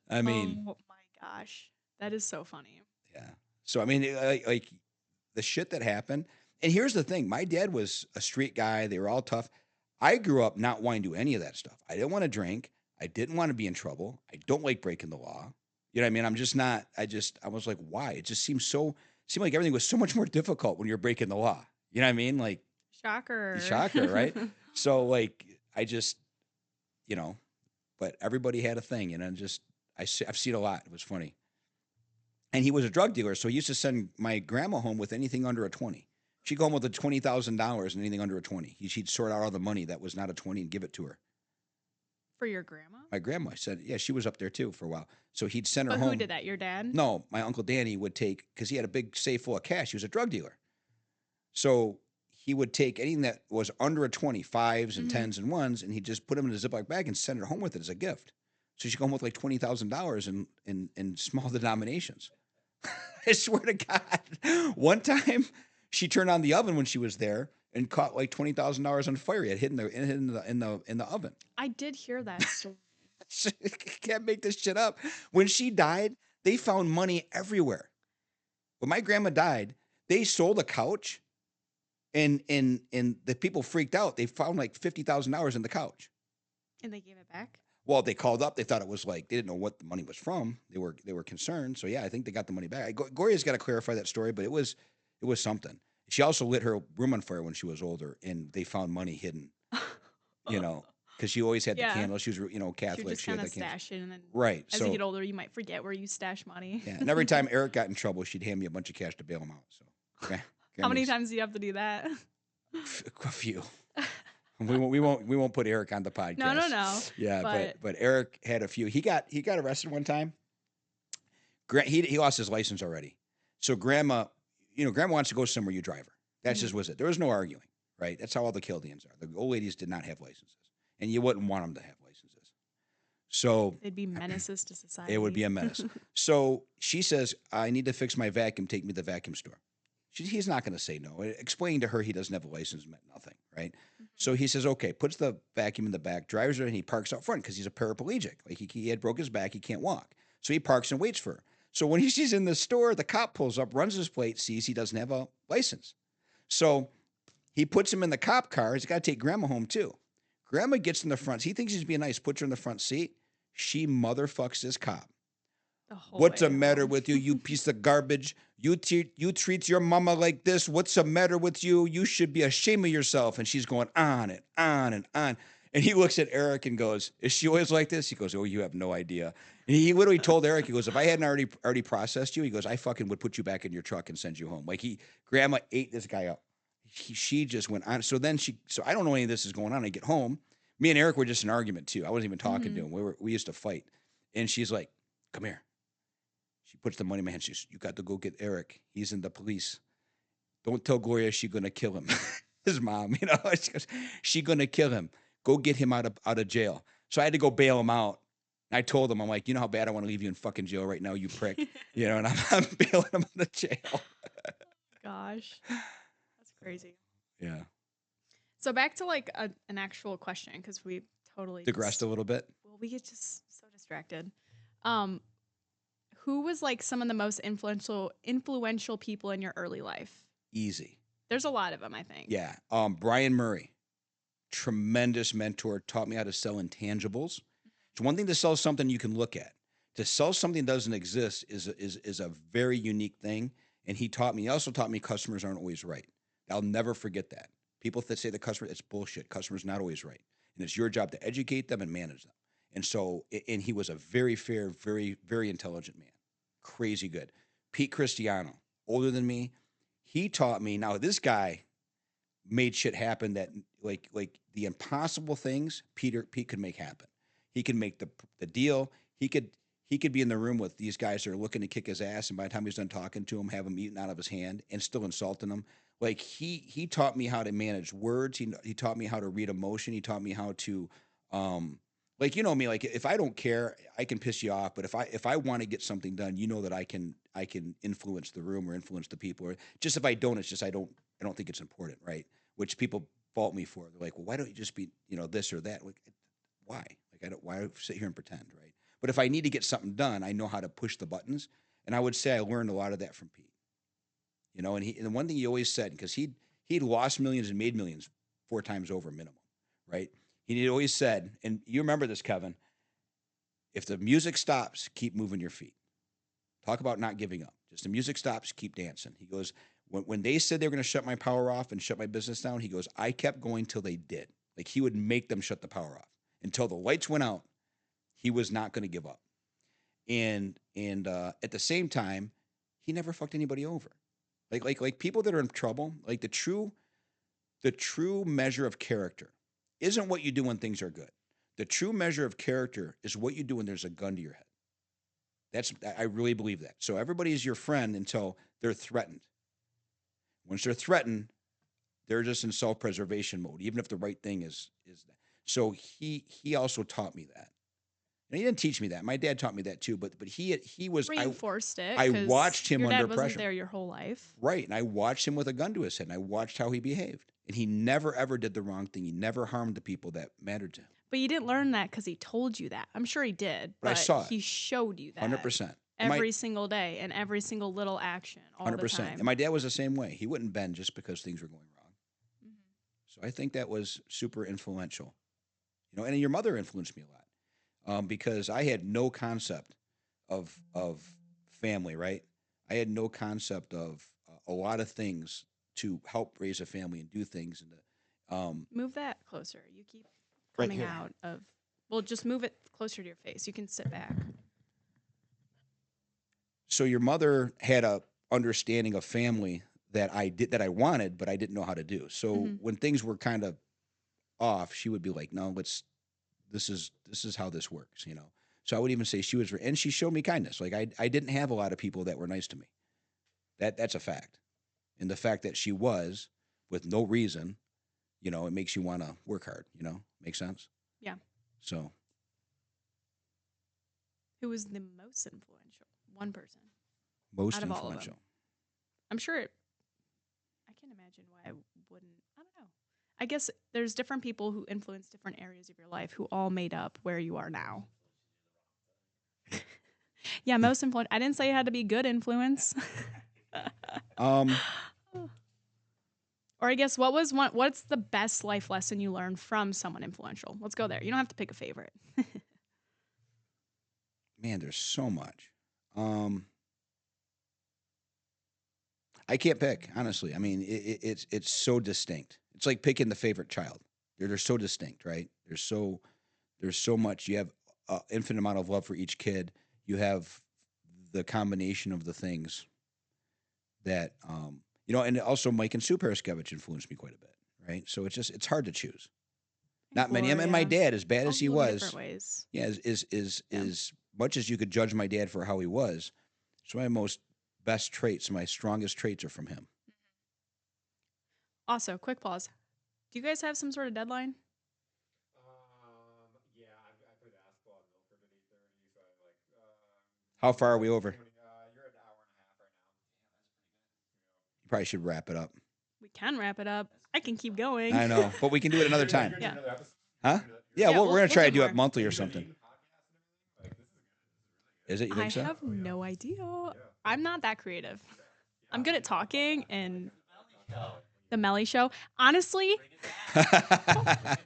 I mean, Oh my gosh. That is so funny. yeah. So I mean, like the shit that happened. And here's the thing: my dad was a street guy. They were all tough. I grew up not wanting to do any of that stuff. I didn't want to drink. I didn't want to be in trouble. I don't like breaking the law. You know what I mean? I'm just not. I was like, why? It just seemed like everything was so much more difficult when you're breaking the law. You know what I mean? Like, Shocker. right? So like, I just, but everybody had a thing, and I've seen a lot. It was funny. And he was a drug dealer, so he used to send my grandma home with anything under a 20. She'd go home with $20,000 and anything under a 20. She'd sort out all the money that was not a 20 and give it to her. For your grandma? My grandma said, yeah, she was up there too for a while. So he'd send her But home. who did that? Your dad? No, my Uncle Danny would take, because he had a big safe full of cash. He was a drug dealer. So he would take anything that was under a 20, fives and tens and ones, and he'd just put them in a Ziploc bag and send her home with it as a gift. So she'd go home with like $20,000 in small denominations. I swear to God. One time she turned on the oven when she was there and caught like $20,000 on fire. It hid in the oven. I did hear that story. Can't make this shit up. When she died, they found money everywhere. When my grandma died, they sold a couch, and the people freaked out. They found like $50,000 in the couch. And they gave it back? Well, they called up. They thought it was like, they didn't know what the money was from. They were concerned. So yeah, I think they got the money back. Gloria's got to clarify that story, but it was something. She also lit her room on fire when she was older, and they found money hidden you know, because she always had the Yeah. candle. She was, She would Catholic. just She had kind the of candles. stash it, and then Right. as you So get older, you might forget where you stash money. yeah, and every time Eric got in trouble, she'd hand me a bunch of cash to bail him out. So How many Grammy's times do you have to do that? a few. We won't put Eric on the No, no, podcast. no. Yeah, But but Eric had a few. He got arrested one time. He lost his license already. So grandma wants to go somewhere, you drive her. That's just was it. There was no arguing, right? That's how all the Chaldeans are. The old ladies did not have licenses, and you wouldn't want them to have licenses. So they'd be menaces to society. it would be a menace. So she says, "I need to fix my vacuum. Take me to the vacuum store." He's not going to say no. Explaining to her he doesn't have a license meant nothing, right? So he says, "Okay," puts the vacuum in the back, drives her, and he parks out front because he's a paraplegic. Like he had broke his back, he can't walk. So he parks and waits for her. So when she's in the store, the cop pulls up, runs his plate, sees he doesn't have a license. So he puts him in the cop car. He's got to take grandma home too. Grandma gets in the front. He thinks he's being nice, puts her in the front seat. She motherfucks this cop. The whole What's way the matter home. with you, you piece of garbage? You treat your mama like this. What's the matter with you? You should be ashamed of yourself. And she's going on and on and on. And he looks at Eric and goes, "Is she always like this?" He goes, "Oh, you have no idea." And he literally told Eric, he goes, "If I hadn't already processed you," he goes, "I fucking would put you back in your truck and send you home." Like grandma ate this guy up. She just went on. So I don't know any of this is going on. I get home. Me and Eric were just in an argument too. I wasn't even talking to him. We used to fight. And she's like, "Come here." She puts the money in my hand. She says, "You got to go get Eric. He's in the police. Don't tell Gloria she's going to kill him." His mom, she goes, "She's going to kill him. Go get him out of jail." So I had to go bail him out. I told him, I'm like, "You know how bad I want to leave you in fucking jail right now, you prick." And I'm bailing him out of jail. Gosh, that's crazy. Yeah. So back to like an actual question, because we totally Digressed a little bit. Well, we get just so distracted. Who was like some of the most influential people in your early life? Easy. There's a lot of them, I think. Yeah. Brian Murray, tremendous mentor, taught me how to sell intangibles. It's one thing to sell something you can look at. To sell something that doesn't exist is a very unique thing. And he also taught me customers aren't always right. I'll never forget that. People that say the customer, it's bullshit. Customer's not always right. And it's your job to educate them and manage them. And so, and he was a very fair, very, very intelligent man. Crazy good. Pete Cristiano, older than me. He taught me. Now, this guy made shit happen that like the impossible things Pete could make happen. He could make the deal. He could be in the room with these guys that are looking to kick his ass, and by the time he's done talking to him, have him eaten out of his hand and still insulting him. Like he taught me how to manage words. He taught me how to read emotion. He taught me how to like me, like if I don't care, I can piss you off. But if I want to get something done, that I can influence the room or influence the people. Or just if I don't, it's just I don't think it's important, right? Which people fault me for. They're like, "Well, why don't you just be this or that?" Like, why? Like why sit here and pretend, right? But if I need to get something done, I know how to push the buttons. And I would say I learned a lot of that from Pete. And the one thing he always said, because he'd lost millions and made millions 4 times over minimum, right? He always said, and you remember this, Kevin, if the music stops, keep moving your feet. Talk about not giving up. Just the music stops, keep dancing. He goes, when they said they were going to shut my power off and shut my business down, he goes, I kept going till they did. Like he would make them shut the power off until the lights went out. He was not going to give up. And at the same time, he never fucked anybody over. Like people that are in trouble, like the true measure of character isn't what you do when things are good. The true measure of character is what you do when there's a gun to your head. I really believe that. So everybody is your friend until they're threatened. Once they're threatened, they're just in self-preservation mode, even if the right thing is that. So he also taught me that. And he didn't teach me that. My dad taught me that too, but he was Reinforced it. I watched him your dad under wasn't pressure. there your whole life. Right. And I watched him with a gun to his head, and I watched how he behaved. And he never, ever did the wrong thing. He never harmed the people that mattered to him. But you didn't learn that because he told you that. I'm sure he did. But I saw it. He showed you that. 100%. Every single day and every single little action all 100%. the time. And my dad was the same way. He wouldn't bend just because things were going wrong. Mm-hmm. So I think that was super influential. And your mother influenced me a lot because I had no concept of family, right? I had no concept of a lot of things to help raise a family and do things. And move that closer. You keep Right coming here. out of, well, just move it closer to your face. You can sit back. So your mother had a understanding of family that I wanted, but I didn't know how to do. So Mhm. when things were kind of off, she would be like, "No, this is how this works," you know. So I would even say she was, and she showed me kindness. Like I didn't have a lot of people that were nice to me. That's a fact, and the fact that she was with no reason, you know, it makes you want to work hard. You know, makes sense. Yeah. So Who was the most influential? One person most out of all of them. influential. I'm sure I can't imagine why I wouldn't. I don't know. I guess there's different people who influence different areas of your life who all made up where you are now. Yeah, most influence. I didn't say it had to be good influence. Or I guess what's the best life lesson you learned from someone influential? Let's go there. You don't have to pick a favorite. Man, there's so much. I can't pick, honestly. I mean, it's so distinct. It's like picking the favorite child. They're so distinct, right? There's so much. You have an infinite amount of love for each kid. You have the combination of the things that you know, and also Mike and Sue Paraskevich influenced me quite a bit, right? So it's hard to choose. Not many. And my dad, as bad All as he little was, different ways. yeah, is Yeah. as much as you could judge my dad for how he was. So my most best traits, my strongest traits, are from him. Also, quick pause. Do you guys have some sort of deadline? Yeah, I played basketball at Milford at 8:30, so I'm like, How far are we over? you're at an hour and a half right now. You probably should wrap it up. We can wrap it up. I can keep going. I know, but we can do it another time. Yeah. Huh? Yeah, Yeah, we're gonna try to do do it more. monthly or something. Is it? You think I so? have no idea. I'm not that creative. I'm good at talking and the Melly show. Honestly, I'm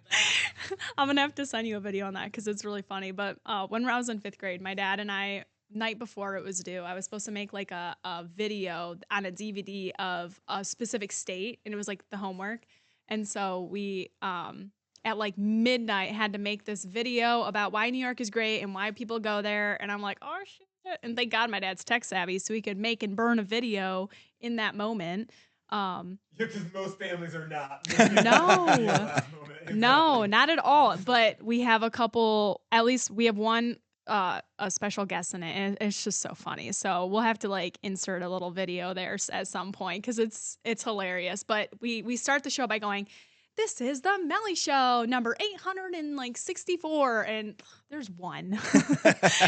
gonna have to send you a video on that because it's really funny. But when I was in 5th grade, my dad and I, night before it was due, I was supposed to make like a video on a DVD of a specific state, and it was like the homework. And so we at like midnight had to make this video about why New York is great and why people go there. And I'm like, oh shit. And thank God my dad's tech savvy, so he could make and burn a video in that moment. Yeah, because most families are not. No, not at all. But we have a couple, at least we have one a special guest in it, and it's just so funny. So we'll have to like insert a little video there at some point because it's hilarious. But we start the show by going, "This is the Melly Show, number 864," and there's one,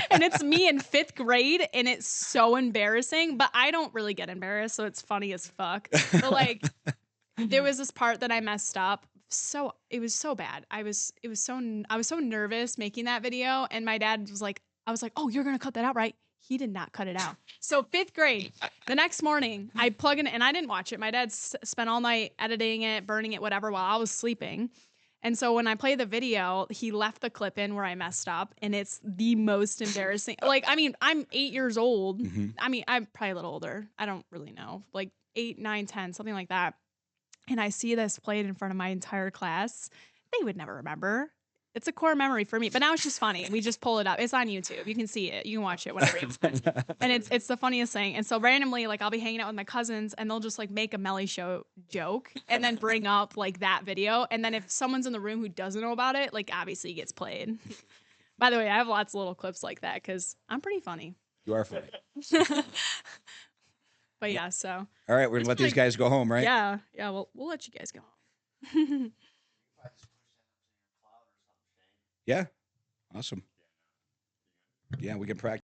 and it's me in 5th grade, and it's so embarrassing. But I don't really get embarrassed, so it's funny as fuck. But like, there was this part that I messed up. So it was so bad. I was so nervous making that video, and my dad was like, I was like, "Oh, you're gonna cut that out, right?" He did not cut it out. So 5th grade, the next morning, I plug in, and I didn't watch it. My dad spent all night editing it, burning it, whatever, while I was sleeping. And so when I play the video, he left the clip in where I messed up, and it's the most embarrassing. Like, I mean, I'm 8 years old. Mhm. I mean, I'm probably a little older. I don't really know, like 8, 9, 10, something like that. And I see this played in front of my entire class. They would never remember. It's a core memory for me. But now it's just funny. We just pull it up. It's on YouTube. You can see it. You can watch it whenever you want. And it's the funniest thing. And so randomly, like, I'll be hanging out with my cousins, and they'll just like make a Melly Show joke and then bring up like that video. And then if someone's in the room who doesn't know about it, like, obviously it gets played. By the way, I have lots of little clips like that because I'm pretty funny. You are funny. But yeah, so. All right, we're gonna let these guys go home, right? Yeah, we'll let you guys go home. Yeah. Awesome. Yeah, we can practice.